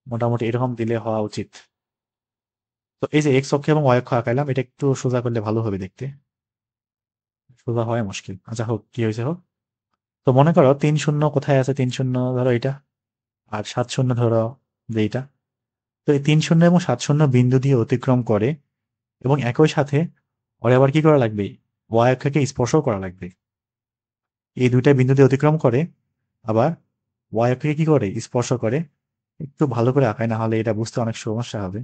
মোটামুটি এরকম দিলে হওয়া উচিত। তো এই যে এক্স অক্ষ এবং ওয়াই অক্ষ আঁকাইলাম, এটা একটু সোজা করলে ভালো হবে দেখতে, সোজা হয় মুশকিল, আচ্ছা হোক, কি হয়েছে হোক। তো মনে করো 3 0 কোথায় আছে, 3 0 ধরো এটা, আর 7 0 ধরো যে এইটা। তো এই 3 0 এবং 7 0 বিন্দু দিয়ে অতিক্রম করে, এবং একই সাথে ওর আবার কি করা লাগবে, ওয়াই অক্ষকে স্পর্শ করা লাগবে। এই দুইটা বিন্দু দিয়ে অতিক্রম করে, আবার ওয়াই অক্ষকে কি করে, স্পর্শ করে। একটু ভালো করে আঁকায়, না হলে এটা বুঝতে অনেক সমস্যা হবে।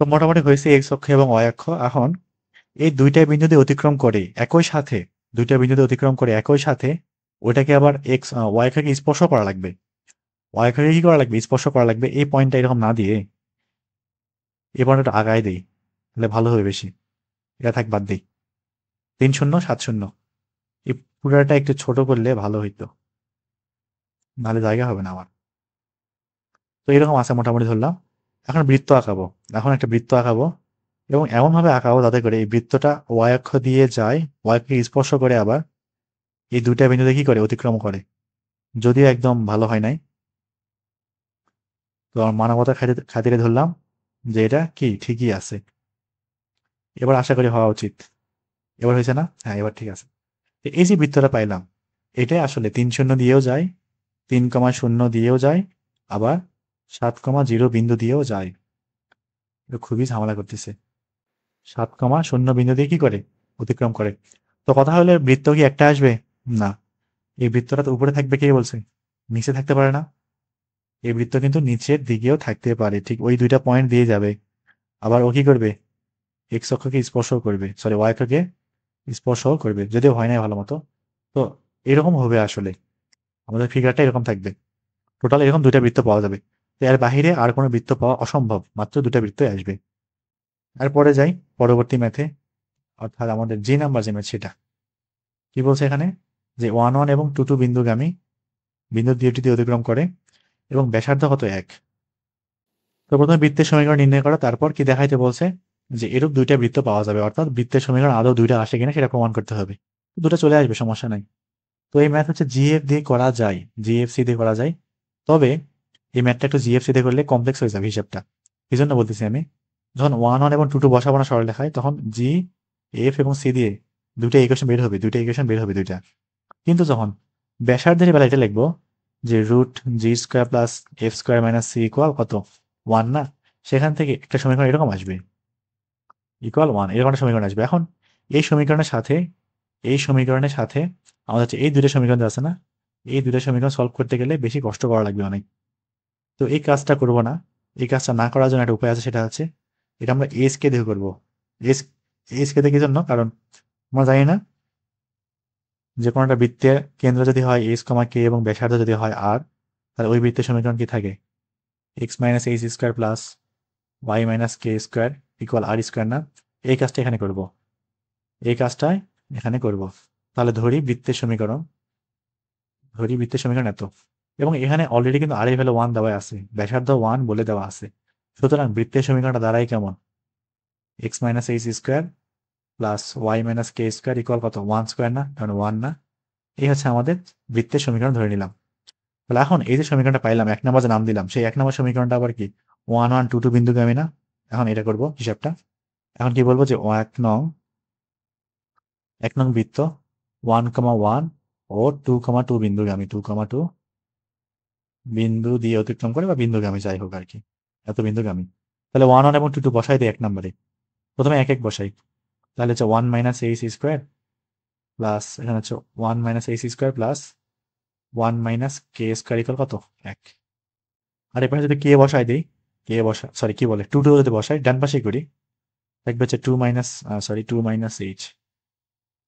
তো মোটামুটি হয়েছে এক্স অক্ষ এবং ওয়াই অক্ষ। এখন এই দুইটা বিন্দু দিয়ে অতিক্রম করে একই সাথে, দুইটা বিন্দু দিয়ে অতিক্রম করে একই সাথে ওইটাকে আবার এক্স ওয়াই অক্ষকে স্পর্শ করা লাগবে। ওয়াই অক্ষকে কি করা লাগবে, স্পর্শ করা লাগবে। এই পয়েন্টটা এরকম না দিয়ে এই পয়েন্টটা আগায় দেই, তাহলে ভালো হবে বেশি। এটা থাক, বাদ দিই। 3 0 7 0, এই পুরাটা একটু ছোট করলে ভালো হইতো, নাহলে জায়গা হবে না আমার। তো এরকম আছে মোটামুটি ধরলাম। এখন বৃত্ত আঁকাবো, এখন একটা বৃত্ত আঁকাবো, এবং এমন ভাবে আঁকাবো যাতে করে এই বৃত্তটা ওয়াই অক্ষ দিয়ে যায়, ওয়াই অক্ষকে স্পর্শ করে, আবার এই দুইটা বিন্দুতে কি করে, অতিক্রম করে। যদিও একদম ভালো হয় নাই, তো আমার মানবতার খাতিরে ধরলাম যে এটা কি ঠিকই আছে। এবার আশা করি হওয়া উচিত। এবার হয়েছে না, হ্যাঁ এবার ঠিক আছে। তো এই যে বৃত্তটা পাইলাম, এটাই আসলে 3 0 দিয়েও যায়, 3,0 দিয়েও যায়, আবার 7,0 বিন্দু দিয়েও যায়। এটা খুবই ঝামেলা করতেছে। 7,0 বিন্দু দিয়ে কি করে, অতিক্রম করে। তো কথা হলে বৃত্ত কি একটা আসবে, না, এই বৃত্তটা তো উপরে থাকবে, কে বলছে, নিচে থাকতে পারে না। এই বৃত্ত কিন্তু নিচের দিকেও থাকতে পারে, ঠিক ওই দুইটা পয়েন্ট দিয়ে যাবে। আবার ও কি করবে, এক্স অক্ষকে স্পর্শ করবে, সরি ওয়াই অক্ষকে স্পর্শও করবে, যদিও হয় নাই ভালো মতো। তো এরকম হবে আসলে, আমাদের ফিগারটা এরকম থাকবে। টোটাল এরকম 2টা বৃত্ত পাওয়া যাবে। তো এর বাহিরে আর কোনো বৃত্ত পাওয়া অসম্ভব, মাত্র 2টা বৃত্তই আসবে। আর পরে যাই পরবর্তী ম্যাথে, অর্থাৎ আমাদের জি নাম্বার যে ম্যাথ সেটা। কি বলছে এখানে, যে 1 1 এবং 2 2 বিন্দুগামী বিন্দু দুইটি দিয়ে অতিক্রম করে এবং ব্যাসার্ধ কত 1। তো প্রথমে বৃত্তের সমীকরণ নির্ণয় করা, তারপর কি দেখাইতে বলছে, যে এরূপ 2টা বৃত্ত পাওয়া যাবে, অর্থাৎ বৃত্তের সমীকরণ আদৌ 2টা আসে কিনা সেটা প্রমাণ করতে হবে। 2টা চলে আসবে, সমস্যা নাই। তো এই ম্যাথ হচ্ছে জিএফ দিয়ে করা যায়, জিএফসি দিয়ে করা যায়। তবে এই ম্যাথটা একটু জিএফসি দিয়ে করলে কমপ্লেক্স হয়ে যাবে হিসাবটা। এই জন্য বলতেছি আমি, যখন 1 1 এবং 2 2 বসাবো না সরলরেখায়, তখন জি, এফ এবং সি দিয়ে 2টা ইকুয়েশন বের হবে, 2টা ইকুয়েশন বের হবে 2টা। কিন্তু যখন ব্যাসার্ধের বেলা এটা লিখবো, যে root g square plus f square minus c equal কত 1 না, সেখান থেকে একটা সমীকরণ এরকম আসবে, ইকুয়াল 1, এরকম একটা সমীকরণ আসবে। এখন এই সমীকরণের সাথে, এই সমীকরণের সাথে আমাদের হচ্ছে এই 2টা সমীকরণ যে আছে না, এই 2টা সমীকরণ সলভ করতে গেলে বেশি কষ্ট করা লাগবে অনেক। তো এই কাজটা করব না। এই কাজটা না করার জন্য একটা উপায় আছে, সেটা হচ্ছে এটা আমরা এস কে দিয়ে করবো। এস, এস কে দিয়ে কি জন্য, কারণ আমরা জানি না যে কোনো একটা বৃত্তের কেন্দ্র যদি হয় এস কমা কে এবং ব্যাসার্ধ যদি হয় আর, তাহলে ওই বৃত্তের সমীকরণ কি থাকে, x minus h square plus y minus k square equal r square না। এই কাজটা এখানে করব, এই কাজটাই এখানে করব। তাহলে ধরি বৃত্তের সমীকরণ, ধরি বৃত্তের সমীকরণ এত, এবং এখানে অলরেডি কিন্তু আর এর ভ্যালু 1 দেওয়া আছে, ব্যাসার্ধ 1 বলে দেওয়া আছে। সুতরাং বৃত্তের সমীকরণটা দাঁড়ায় কেমন, x minus h square plus y minus k square equal কত 1 স্কোয়ার না, কারণ 1 না। এই হচ্ছে আমাদের বৃত্তের সমীকরণ ধরে নিলাম। তাহলে এখন এই যে সমীকরণটা পাইলাম, 1 নম্বর যে নাম দিলাম, সেই 1 নম্বর সমীকরণটা আবার কি 1 1 2 2 বিন্দুগামী না। এখন এটা করব হিসাবটা। এখন কি বলবো, যে 1 নং বৃত্ত 1 1 ও 2 2 বিন্দুগামী, 2 2 বিন্দু দিয়ে অতিক্রম করে বা বিন্দুগামী যাই হোক আর কি, এত বিন্দুগামী। তাহলে 1 1 এবং 2 2 বসাই দিই 1 নম্বরে। প্রথমে 1 1 বসাই, তাহলে হচ্ছে 1 মাইনাস এইচ স্কোয়ার প্লাস এখানে হচ্ছে 1 minus h square plus 1 minus k square equal কত 1। আর এখানে যদি কে বসাই দিই, কে বসা সরি কি বলে 2 2 যদি বসাই ডান পাশেই করি, থাকবে হচ্ছে 2 minus sorry 2 minus h,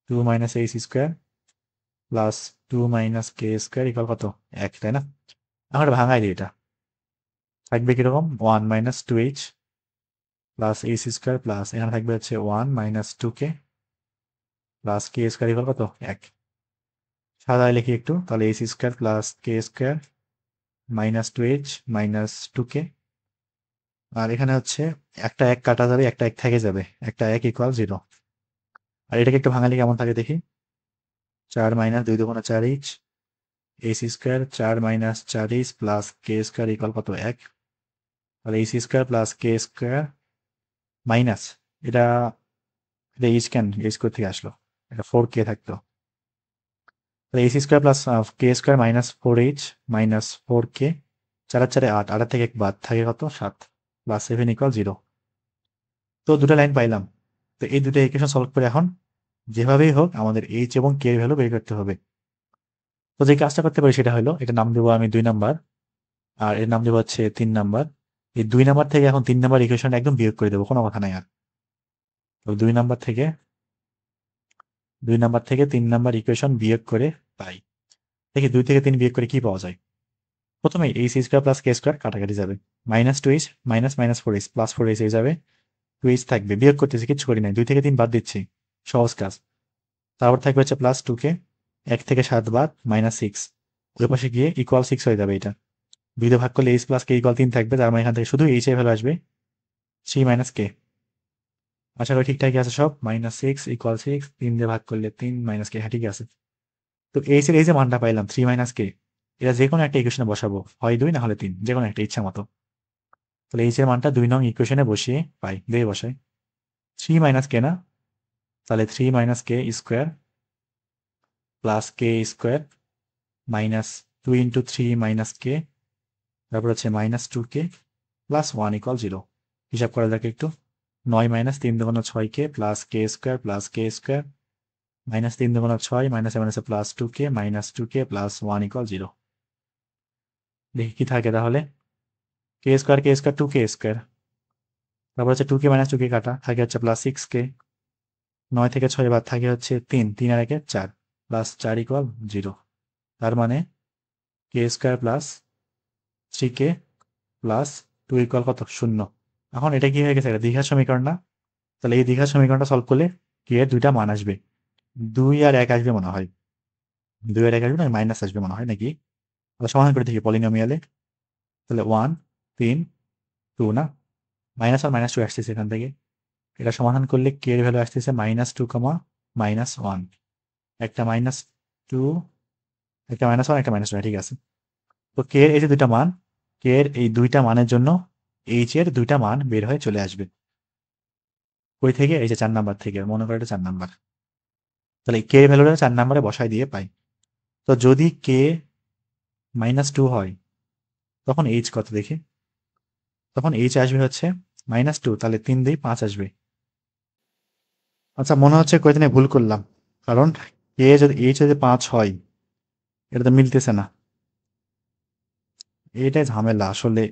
2 minus h square plus 2 minus k square equal কত 1, তাই না। এখন এটা ভাঙাই দিই, এটা থাকবে কিরকম 1 minus 2h plus h square plus এখানে থাকবে হচ্ছে 1 minus 2k plus k square equal কত 1। সাদায় লিখি একটু, তাহলে h square plus k square minus 2h minus 2k। আর এখানে হচ্ছে একটা 1 কাটা যাবে, একটা 1 থেকে যাবে, একটা 1 ইকুয়াল 0। আর এটাকে একটু ভাঙালে কেমন থাকে দেখি, 4 minus 2 2 4h h square 4 minus 4h plus k square equal কত 1। তাহলে h square plus k square minus এটা, এটা এইচ কেন এইচ কোথা থেকে আসলো, এটা 4k থাকতো। তাহলে h square plus k square minus 4h minus 4k, 4 আর 4 8, 8 থেকে 1 বাদ থাকে কত 7 প্লাস 7 ইকুয়াল 0। তো দুটো লাইন পাইলাম। তো এই দুটো ইকুয়েশন সলভ করে এখন যেভাবেই হোক আমাদের এইচ এবং কে এর ভ্যালু বের করতে হবে। তো যে কাজটা করতে পারি সেটা হলো, এটা নাম দেবো আমি 2 নাম্বার, আর এর নাম দেবো হচ্ছে 3 নাম্বার। এই 2 নাম্বার থেকে এখন 3 নাম্বার ইকুয়েশনটা একদম বিয়োগ করে দেবো, কোনো কথা নাই আর। তো 2 নাম্বার থেকে 3 নাম্বার ইকুয়েশন বিয়োগ করে পাই। দেখি 2 থেকে 3 বিয়োগ করে কি পাওয়া যায়। প্রথমে H square plus k square কাটাকাটি যাবে, minus 2h minus minus 4h plus 4h হয়ে যাবে, 2h থাকবে, বিয়োগ করতেছি কিচ্ছু করি নাই, 2 থেকে 3 বাদ দিচ্ছি, সহজ কাজ। তারপর থাকবে হচ্ছে প্লাস 2k, 1 থেকে 7 বাদ মাইনাস 6, ওই পাশে গিয়ে ইকুয়াল 6 হয়ে যাবে। এটা 2 দিয়ে ভাগ করলে এইচ প্লাস কে ইকুয়াল 3 থাকবে, তার মানে এখান থেকে শুধু এইচ এর ভ্যালু আসবে 3 মাইনাস কে। আশা করি ঠিকঠাকই আছে সব, মাইনাস 6 ইকুয়াল 6, 3 দিয়ে ভাগ করলে 3 মাইনাস কে, হ্যাঁ ঠিক আছে। তো এইচ এর এই যে মানটা পাইলাম 3 মাইনাস কে, এটা যে কোনো একটা ইকুয়েশনে বসাবো, হয় 2 না হলে 3, যে কোনো একটা ইচ্ছা মতো। তাহলে এইচ এর মানটা 2 নং ইকুয়েশনে বসিয়ে পাই, দিয়ে বসাই 3 মাইনাস কে না, তাহলে 3 minus k square plus k square minus 2 into 3 minus কে, তারপর হচ্ছে মাইনাস 2k প্লাস 1 ইকুয়াল 0। হিসাব করা যাক একটু, 9 মাইনাস 3 দুগুণ 6k plus k square minus 3 দুগুণ 6 মাইনাস এমন আছে plus 2k minus 2k plus 1 equal 0। দেখি কি থাকে তাহলে, কে স্কোয়ার 2k স্কোয়ার, তারপর হচ্ছে 2k মাইনাস 2k কাটা থাকে হচ্ছে প্লাস 6k 9 থেকে 6 বাদ থাকে হচ্ছে 3, 3 আর 1 4, প্লাস 4 ইকুয়াল 0। তার মানে k square plus 3k plus 2 equal কত? 0। এখন এটা কি হয়ে গেছে? এটা দ্বিঘাত সমীকরণ না? তাহলে এই দ্বিঘাত সমীকরণটা সলভ করলে কে এর দুইটা মান আসবে। 2 আর 1 আসবে মনে হয়। 2 আর 1 আসবে না, মাইনাস আসবে মনে হয় নাকি? তাহলে সমাধান করে দেখি পলিনোমিয়ালে। তাহলে 1 3 2 না, মাইনাস আর মাইনাস 2 আসতেছে এখান থেকে। এটা সমাধান করলে কে এর ভ্যালু আসতেছে -2, -1। একটা -2, একটা -1, একটা -2, ঠিক আছে। তো কে এর এই যে দুইটা মান, কে এর এই দুইটা মানের জন্য এইচ এর দুইটা মান বের হয়ে চলে আসবে। কই থেকে? এই যে 4 নাম্বার থেকে, মনে করে এটা 4 নাম্বার। তাহলে কে এর ভ্যালুটা 4 নাম্বারে বসায় দিয়ে পাই। তো যদি কে -2 হয় তখন এইচ কত দেখি? তখন এইচ আসবে হচ্ছে -2, তাহলে 3 দিয়ে 5 আসবে। আচ্ছা, মনে হচ্ছে কয়দিনে ভুল করলাম, কারণ কে যদি এইচ যদি 5 হয়, এটা তো মিলতেছে না। এটাই ঝামেলা আসলে,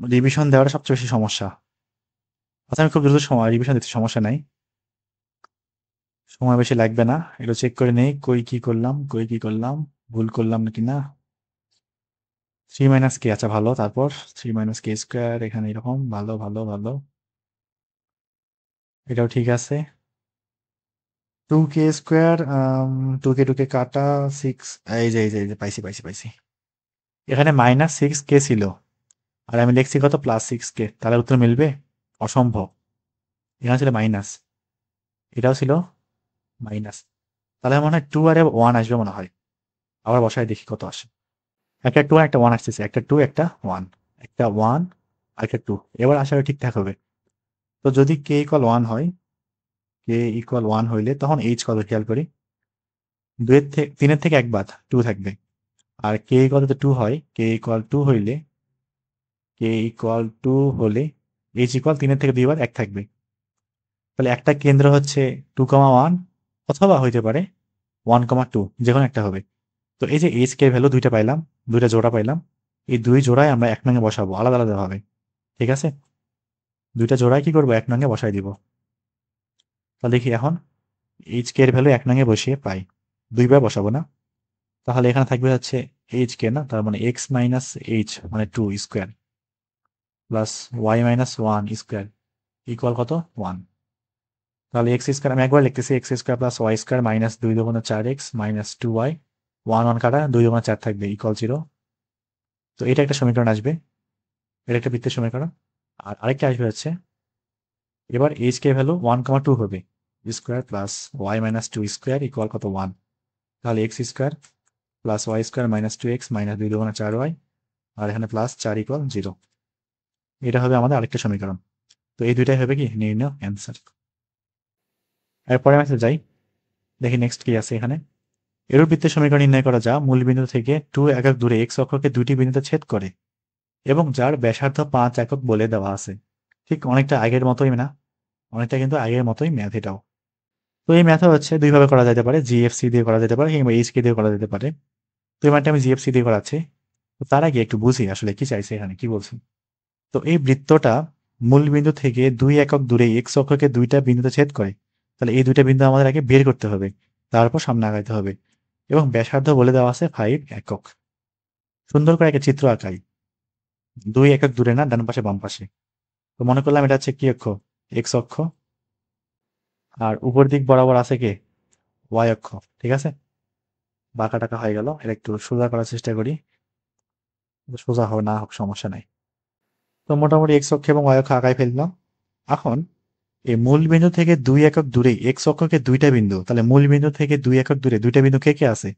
রিভিশন দেওয়াটা সবচেয়ে বেশি সমস্যা। আচ্ছা, আমি খুব দ্রুত সময় রিভিশন দিতে, সমস্যা নাই, সময় বেশি লাগবে না। এটা চেক করে নেই কই কি করলাম, কই কি করলাম, ভুল করলাম নাকি না। 3 মাইনাস কে, আচ্ছা ভালো। তারপর 3 মাইনাস কে স্কোয়ার, এখানে এরকম, ভালো ভালো ভালো, এটাও ঠিক আছে। 2k স্কোয়ার, 2k কাটা 6, এই যে পাইছি পাইছি পাইছি। এখানে -6k ছিল, আর আমি লিখছি কত? +6k, তাহলে উত্তর মিলবে? অসম্ভব। এখানে ছিল মাইনাস, এটাও ছিল মাইনাস, তাহলে মনে হয় 2 আর 1 আসবে মনে হয়। আবার বসায় দেখি কত আসে। একটা 2 আর একটা 1 আসতেছে, একটা 2 একটা 1, একটা 1 আর একটা 2, এবার আশা করি ঠিকঠাক হবে। তো যদি কে ইকুয়াল 1 হয়, কে ইকুয়াল 1 হইলে তখন এইচ কত খেয়াল করি। 3 এর থেকে 1 বাদ 2 থাকবে। আর কে ইকুয়াল 2 হয়, কে ইকুয়াল 2 হইলে, কে ইকুয়াল 2 হলে এইচ ইকুয়াল 3 এর থেকে 2 বাদ 1 থাকবে। তাহলে একটা কেন্দ্র হচ্ছে 2,1, অথবা হইতে পারে 1,2, যে কোনো একটা হবে। তো এই যে এইচ কে ভ্যালু দুইটা পাইলাম, দুইটা জোড়া পাইলাম, এই দুই জোড়ায় আমরা এক নঙ্গে বসাবো আলাদা আলাদা ভাবে, ঠিক আছে? দুইটা জোড়ায় কি করবো? এক নঙ্গে বসাই দিব। তাহলে দেখি এখন এইচ কে এর ভ্যালু এক নঙ্গে বসিয়ে পাই, দুইবার বসাবো না। তাহলে এখানে থাকবে হচ্ছে এইচ কে, না, তার মানে এক্স মাইনাস এইচ মানে 2 square, plus y minus 1 square equal কত? 1। তাহলে এক্স স্কোয়ার আমি একবার লিখতেছি, x square plus y square minus 2 দুগুণে 4x মাইনাস 2y, 1 1 কাটা 2 দুগুণে 4 থাকবে ইকুয়াল 0। তো এটা একটা সমীকরণ আসবে, এটা একটা বৃত্তের সমীকরণ। আর আরেকটা আসবে হচ্ছে, এবার এইচ কে ভ্যালু 1,2 হবে, square plus y minus 2 square equal কত? 1। তাহলে x square plus y square minus 2x minus 2 দুগুণে 4y, আর এখানে প্লাস 4 ইকুয়াল 0। এটা হবে আমাদের আরেকটা সমীকরণ। তো এই দুইটাই হবে কি নির্ণয় অ্যান্সার। এরপরে আমি যাই, দেখি নেক্সট কি আছে এখানে। এরূপ বৃত্তের সমীকরণ নির্ণয় করা যা মূল বিন্দু থেকে 2 একক দূরে এক্স অক্ষকে দুটি বিন্দুতে ছেদ করে এবং যার ব্যাসার্ধ 5 একক বলে দেওয়া আছে। ঠিক অনেকটা আগের মতোই না, অনেকটা কিন্তু আগের মতোই ম্যাথ এটাও। তো এই ম্যাথ হচ্ছে দুইভাবে করা যেতে পারে, জিএফসি দিয়ে করা যেতে পারে কিংবা এইচকে দিয়ে করা যেতে পারে। তো এই ম্যাথটা আমি জিএফসি দিয়ে করাচ্ছি। তো তার আগে একটু বুঝি আসলে কি চাইছে এখানে, কি বলছি। তো এই বৃত্তটা মূল বিন্দু থেকে 2 একক দূরে এক্স অক্ষকে দুইটা বিন্দুতে ছেদ করে। তাহলে এই দুইটা বিন্দু আমাদের আগে বের করতে হবে, তারপর সামনে আগাইতে হবে। এবং ব্যাসার্ধ বলে দেওয়া আছে 5 একক। সুন্দর করে একটা চিত্র আঁকাই। 2 একক দূরে, না, ডান পাশে বাম পাশে। তো মনে করলাম এটা হচ্ছে কি অক্ষ? এক্স অক্ষ। আর উপর দিক বরাবর আছে কে? ওয়াই অক্ষ, ঠিক আছে? বাঁকা টাকা হয়ে গেল, এটা একটু সোজা করার চেষ্টা করি। সোজা হোক না হোক সমস্যা নাই। তো মোটামুটি এক্স অক্ষ এবং ওয়াই অক্ষ আঁকাই ফেললাম। এখন এই মূল বিন্দু থেকে 2 একক দূরে এক্স অক্ষকে দুইটা বিন্দু, তাহলে মূল বিন্দু থেকে 2 একক দূরে দুইটা বিন্দু কে কে আছে?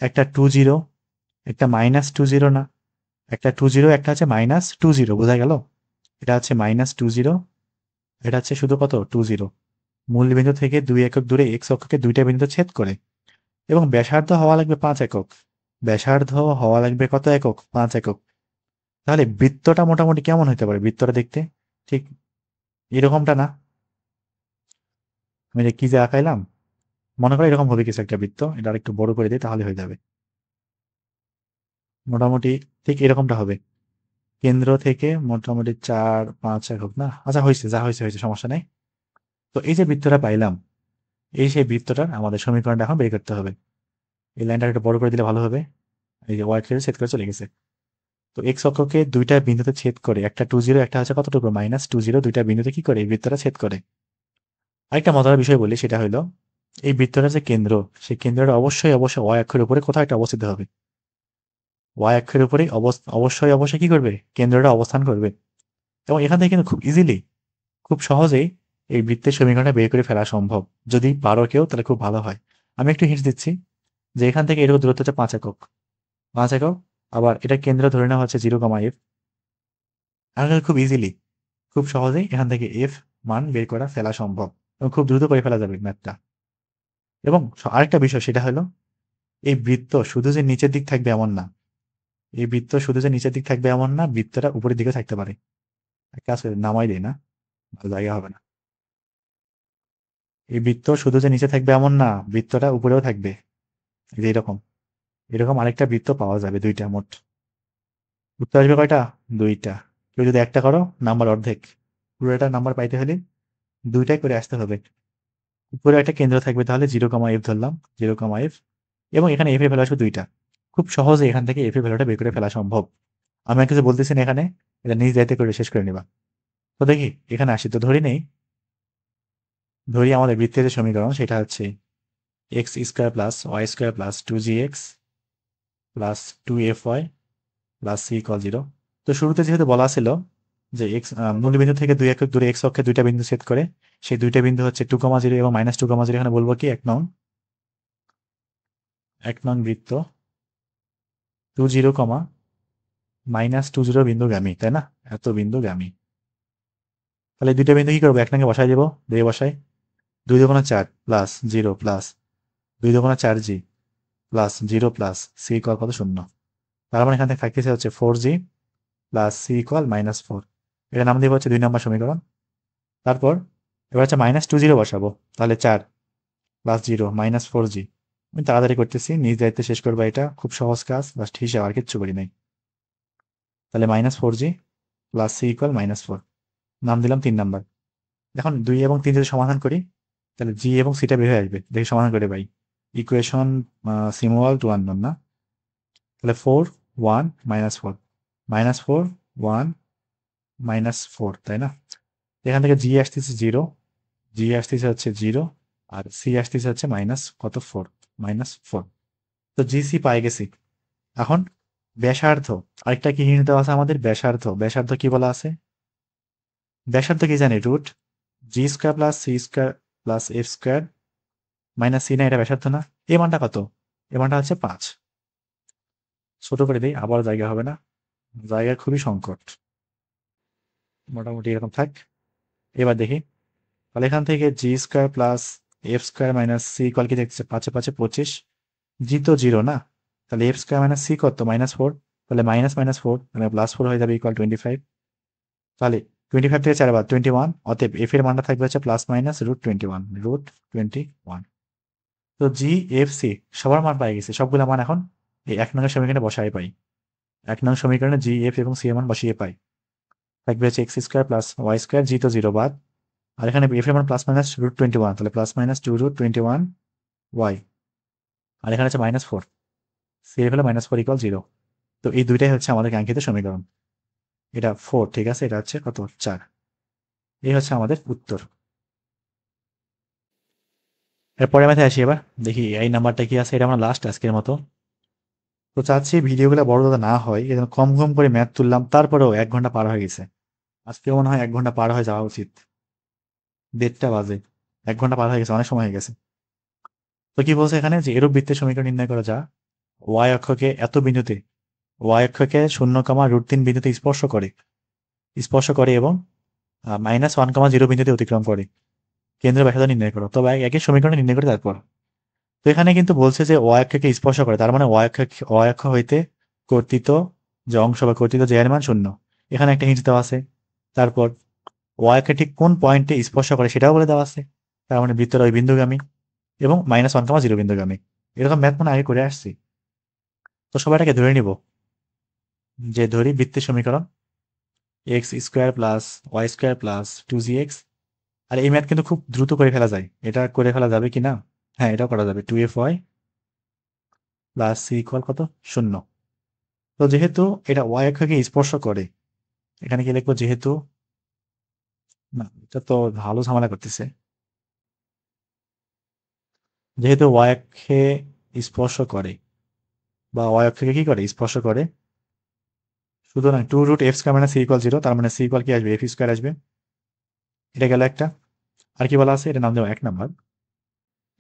একটা 2 0, একটা -2 0, না, একটা 2 0, একটা আছে -2 0, বোঝা গেল? এটা আছে -2 0, এটা হচ্ছে শুধু কত? 2 0। মূল বিন্দু থেকে 2 একক দূরে এক্স অক্ষকে দুইটা বিন্দু ছেদ করে এবং ব্যাসার্ধ হওয়া লাগবে 5 একক। ব্যাসার্ধ হওয়া লাগবে কত একক? 5 একক। তাহলে বৃত্তটা মোটামুটি কেমন হতে পারে? বৃত্তটা দেখতে ঠিক এরকমটা না? আমি কি যে আঁকাইলাম, মনে করো এরকম হবে কিছু একটা বৃত্ত, এটা আরেকটু বড় করে দিই তাহলে হয়ে যাবে। মোটামুটি ঠিক এরকমটা হবে। কেন্দ্র থেকে মোটামুটি 4 5 একক, না, আচ্ছা হয়েছে, যা হয়েছে হয়েছে, সমস্যা নেই। তো এই যে বৃত্তটা পাইলাম, এই সেই বৃত্তটার আমাদের সমীকরণটা এখন বের করতে হবে। এই লাইনটা একটু বড় করে দিলে ভালো হবে। এই যে ওয়াই ছেদ করে চলে গেছে। তো এক্স অক্ষকে দুইটা বিন্দুতে ছেদ করে, একটা 2 0, একটা হচ্ছে কতটুকু -2 0, দুইটা বিন্দুতে কি করে এই বৃত্তটা ছেদ করে। আরেকটা মজার বিষয় বলি, সেটা হলো এই বৃত্তটার যে কেন্দ্র, সেই কেন্দ্রটা অবশ্যই অবশ্যই ওয়াই অক্ষের উপরে কোথাও একটা অবস্থিত হবে। ওয়াই অক্ষের উপরেই অবশ্যই অবশ্যই কি করবে, কেন্দ্রটা অবস্থান করবে। এবং এখান থেকে কিন্তু খুব ইজিলি, খুব সহজেই এই বৃত্তের সমীকরণটা বের করে ফেলা সম্ভব। যদি পারো কেউ তাহলে খুব ভালো হয়। আমি একটু হিন্ট দিচ্ছি যে এখান থেকে এরকম দূরত্ব হচ্ছে 5 একক। 5 একক। আবার এটা কেন্দ্র ধরে নেওয়া হচ্ছে 0, f। এখন খুব ইজিলি, খুব সহজেই এখান থেকে এফ মান বের করা ফেলা সম্ভব এবং খুব দ্রুত করে ফেলা যাবে ম্যাথটা। এবং আরেকটা বিষয়, সেটা হলো এই বৃত্ত শুধু যে নিচের দিক থাকবে এমন না। এই বৃত্ত শুধু যে নিচের দিক থাকবে এমন না, বৃত্তটা উপরের দিকে থাকতে পারে। এক কাজ করে নামাই দেই না, ভালো জায়গা হবে না। এই বৃত্ত শুধু যে নিচে থাকবে এমন না, বৃত্তটা উপরেও থাকবে। এই যে এরকম এরকম আরেকটা বৃত্ত পাওয়া যাবে, দুইটা মোট। উত্তর আসবে কয়টা? দুইটা। কেউ যদি একটা করো, নাম্বার অর্ধেক। পুরোটা নাম্বার পাইতে হলে দুইটাই করে আসতে হবে। উপরে একটা কেন্দ্র থাকবে, তাহলে 0, f ধরলাম, 0, f। এবং এখানে এফ এর ভ্যালু আসবে দুইটা। খুব সহজে এখান থেকে এফ এর ভ্যালুটা বের করে ফেলা সম্ভব। আমি আর কিছু বলতেছি না এখানে, এটা নিজ দায়িত্বে করে শেষ করে নিবা। তো দেখি এখানে আসি, তো ধরি আমাদের বৃত্তের যে সমীকরণ সেটা হচ্ছে x² + y² + 2gx +2fy +c=0। তো শুরুতে যেহেতু বলা ছিল যে এক্স মূলবিন্দু থেকে 2 একক দূরে এক্স অক্ষে দুইটা বিন্দু ছেদ করে, সেই দুইটা বিন্দু হচ্ছে 2, 0 এবং -2, 0। এখানে বলবো কি, 1নং বৃত্ত 20, -20 বিন্দুগামী, তাই না? এত বিন্দুগামী। তাহলে এই দুইটা বিন্দু কি করবো, 1নং বসাই দেবো, দিয়ে বসাই। 2×4 +0 2×4g +0 c=0। কত? 0। তার মানে এখান থেকে থাকতেছে হচ্ছে 4g c=-4। এটা নাম দিব হচ্ছে 2 নম্বর সমীকরণ। তারপর এবার হচ্ছে -20 বসাবো, তাহলে 4 +0 -4g। আমি তাড়াতাড়ি করতেছি, নিজ দায়িত্বে শেষ করবো, এটা খুব সহজ কাজ, জাস্ট হিসাব, আর কিচ্ছু করি নাই। তাহলে -4g c=-4, নাম দিলাম 3 নম্বর। এখন 2 এবং 3 যদি সমাধান করি, তাহলে জি এবং সিটা বের হয়ে আসবে, দেখি সমাধান করে পাই। ইকুয়েশন সিমুয়াল টু আননোন না। তাহলে 4 1 -4 -4 1 -4, তাই না? এখান থেকে জি আসতেছে 0, জি আসতেছে হচ্ছে 0, আর সি আসতেছে হচ্ছে -4 -4। তো জি সি পাই গেছি। এখন ব্যাসার্ধ, আরেকটা কি হিন্ট দেওয়া আছে আমাদের, ব্যাসার্ধ। ব্যাসার্ধ কি বলা আছে? ব্যাসার্ধ কি জানি, √g² + c² + f² -c, না? এটা ব্যাসার্ধ না? এই মানটা কত? এই মানটা হচ্ছে 5। ছোট করে দিই, আবার জায়গা হবে না, জায়গার খুবই সংকট। মোটামুটি এরকম থাক। এবার দেখি, তাহলে এখান থেকে g² + f² - c কি দেখছে, 5×5 = 25। জি তো 0 না, তাহলে f² - c কত, -4। তাহলে -4 মানে +4 হয়ে যাবে, =25। তাহলে 25 থেকে 4 বাদ, 21। অতএব f এর মানটা থাকবে হচ্ছে ±√21। তো জি এফ সি সবার মান পাই গেছে, সবগুলো মান এখন এই 1নং সমীকরণে বসাই পাই। 1নং সমীকরণে জি এফ এবং সি এর মান বসিয়ে পাই। থাকবে হচ্ছে x² + y², জি তো 0 বাদ। আর এখানে এফ এর মান ±√21, তাহলে +-2√21y। আর এখানে হচ্ছে -4, সি এর হলো -4 = 0। তো এই দুইটাই হচ্ছে আমাদের কাঙ্ক্ষিত সমীকরণ। এটা 4, ঠিক আছে, এটা হচ্ছে কত, 4। এই হচ্ছে আমাদের উত্তর। এরপরে ম্যাথে আসি, এবার দেখি এই নাম্বারটা কি আছে। এটা আমার লাস্ট আজকের মতো। তো চাচ্ছি ভিডিওগুলো বড় যাতে না হয়, এই জন্য কম কম করে ম্যাথ তুললাম, তারপরেও 1 ঘন্টা পার হয়ে গেছে। আজকে মনে হয় 1 ঘন্টা পার হয়ে যাওয়া উচিত। 1:30 বাজে, 1 ঘন্টা পার হয়ে গেছে, অনেক সময় হয়ে গেছে। তো কি বলছে এখানে, যে এরূপ বৃত্তের সমীকরণ নির্ণয় করা যা ওয়াই অক্ষকে এত বিন্দুতে, ওয়াই অক্ষকে 0, √3 বিন্দুতে স্পর্শ করে এবং -1, 0 বিন্দুতে অতিক্রম করে। কেন্দ্র ব্যাসার্ধ নির্ণয় করো। তবে একই সমীকরণ নির্ণয় করে তারপর। তো এখানে কিন্তু বলছে যে ওয়াই অক্ষকে স্পর্শ করে, তার মানে ওয়াই অক্ষ হইতে কর্তিত যে অংশ বা কর্তিত যে এর মান 0। এখানে একটা হিন্ট দেওয়া আছে। তারপর ওয়াই অক্ষে ঠিক কোন পয়েন্টে স্পর্শ করে সেটাও বলে দেওয়া আছে। তার মানে বৃত্তটা ওই বিন্দুগামী এবং -1, 0 বিন্দুগামী। এরকম ম্যাথ মানে আগে করে আসছি। তো সবাই এটাকে ধরে নিব, যে ধরি বৃত্তের সমীকরণ x² + y² + 2gx আর এই ম্যাথ কিন্তু খুব দ্রুত করে ফেলা যায়, এটা করে ফেলা যাবে কি না? হ্যাঁ, এটাও করা যাবে। 2f(y) প্লাস সি ইকুয়াল কত? 0। তো যেহেতু এটা y অক্ষকে স্পর্শ করে, এখানে কি লিখবো? যেহেতু, না এটা তো ভালো ঝামেলা করতেছে। যেহেতু y অক্ষে স্পর্শ করে, বা y অক্ষকে কি করে? স্পর্শ করে, সুতরাং 2√f² মানে সি ইকুয়াল 0, তার মানে সি ইকুয়াল কি আসবে? f² আসবে। এটা গেল একটা। আর কি বলা আছে? এটা নাম দেবো 1 নাম্বার।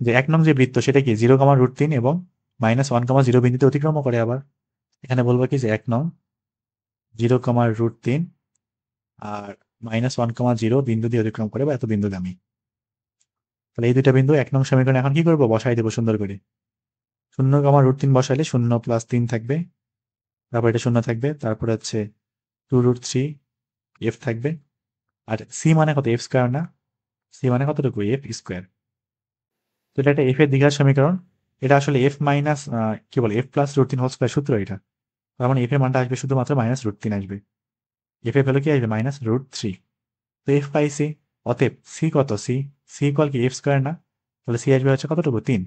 যে 1 নং যে বৃত্ত সেটা কি 0,√3 এবং -1,0 বিন্দুতে অতিক্রম করে। আবার এখানে বলবো কি যে 1 নং 0,√3 আর -1,0 বিন্দু দিয়ে অতিক্রম করে, বা এত বিন্দুগামী। তাহলে এই দুইটা বিন্দু 1 নং সমীকরণে এখন কি করবো? বসাই দেবো সুন্দর করে। 0,√3 বসাইলে 0 + 3 থাকবে, তারপর এটা 0 থাকবে, তারপর হচ্ছে 2√3 f থাকবে। আর সি মানে কত? f² না? সি মানে কতটুকু? f²। তো এটা একটা f এর দ্বিঘাত সমীকরণ। এটা আসলে f মাইনাস কি বলে, f + √3² সূত্র এটা। তার মানে f এর মানটা আসবে শুধুমাত্র -√3 আসবে। f এর ভ্যালু কি আসবে? -√3। তো f পাইছি। অতএব সি কত? সি ইকুয়াল কি f² না? তাহলে সি আসবে হচ্ছে কতটুকু? 3।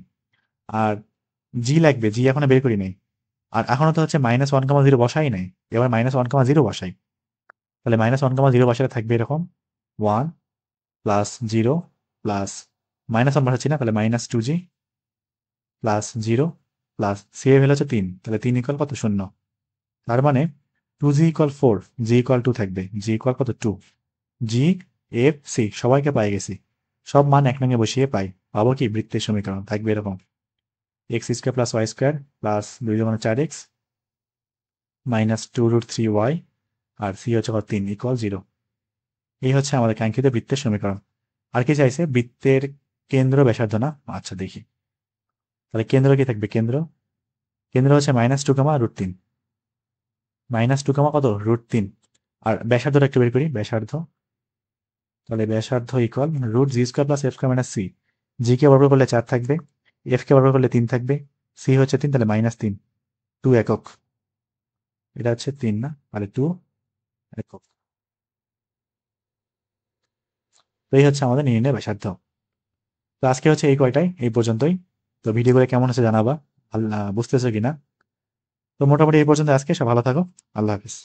আর জি লাগবে, জি এখনো বের করি নাই। আর এখনো তো হচ্ছে -1,0 বসাই নাই। এবার -1,0 বসাই। তাহলে -1,0 বসালে থাকবে এরকম 1 + 0 প্লাস -1 বসাচ্ছি না, তাহলে -2g প্লাস 0 প্লাস সি এর ভ্যালু হচ্ছে 3, তাহলে 3 ইকুয়াল কত? 0। তার মানে 2g ইকুয়াল 4, জি ইকুয়াল 2 থাকবে, জি ইকুয়াল কত? 2। জি, এফ, সি সবাইকে পাই গেছি। সব মান 1 নঙে বসিয়ে পাই। পাবো কি? বৃত্তের সমীকরণ থাকবে এরকম x² + y² plus 2 × 4x -2√3y আর সি হচ্ছে কত? 3 ইকুয়াল 0। এই হচ্ছে আমাদের কাঙ্ক্ষিত বৃত্তের সমীকরণ। আর কি চাইছে? বৃত্তের কেন্দ্র ব্যাসার্ধ না? আচ্ছা দেখি, তাহলে কেন্দ্র কি থাকবে? কেন্দ্র কেন্দ্র হচ্ছে -2, -2, কত? √3। আর ব্যাসার্ধটা একটু বের করি, ব্যাসার্ধ। তাহলে ব্যাসার্ধ ইকুয়াল √g² + f² - c। জি কে বর্গ করলে 4 থাকবে, এফ কে বর্গ করলে 3 থাকবে, সি হচ্ছে 3, তাহলে -3। 2 একক। এটা হচ্ছে 3 না? তাহলে 2 একক। তো এই হচ্ছে আমাদের নির্ণয় ব্যাসার্ধ। তো আজকে হচ্ছে এই কয়টাই, এই পর্যন্তই। তো ভিডিওগুলো কেমন হচ্ছে জানাবা, বুঝতেছো কিনা। তো মোটামুটি এই পর্যন্ত আজকে। সব ভালো থাকো। আল্লাহ হাফিজ।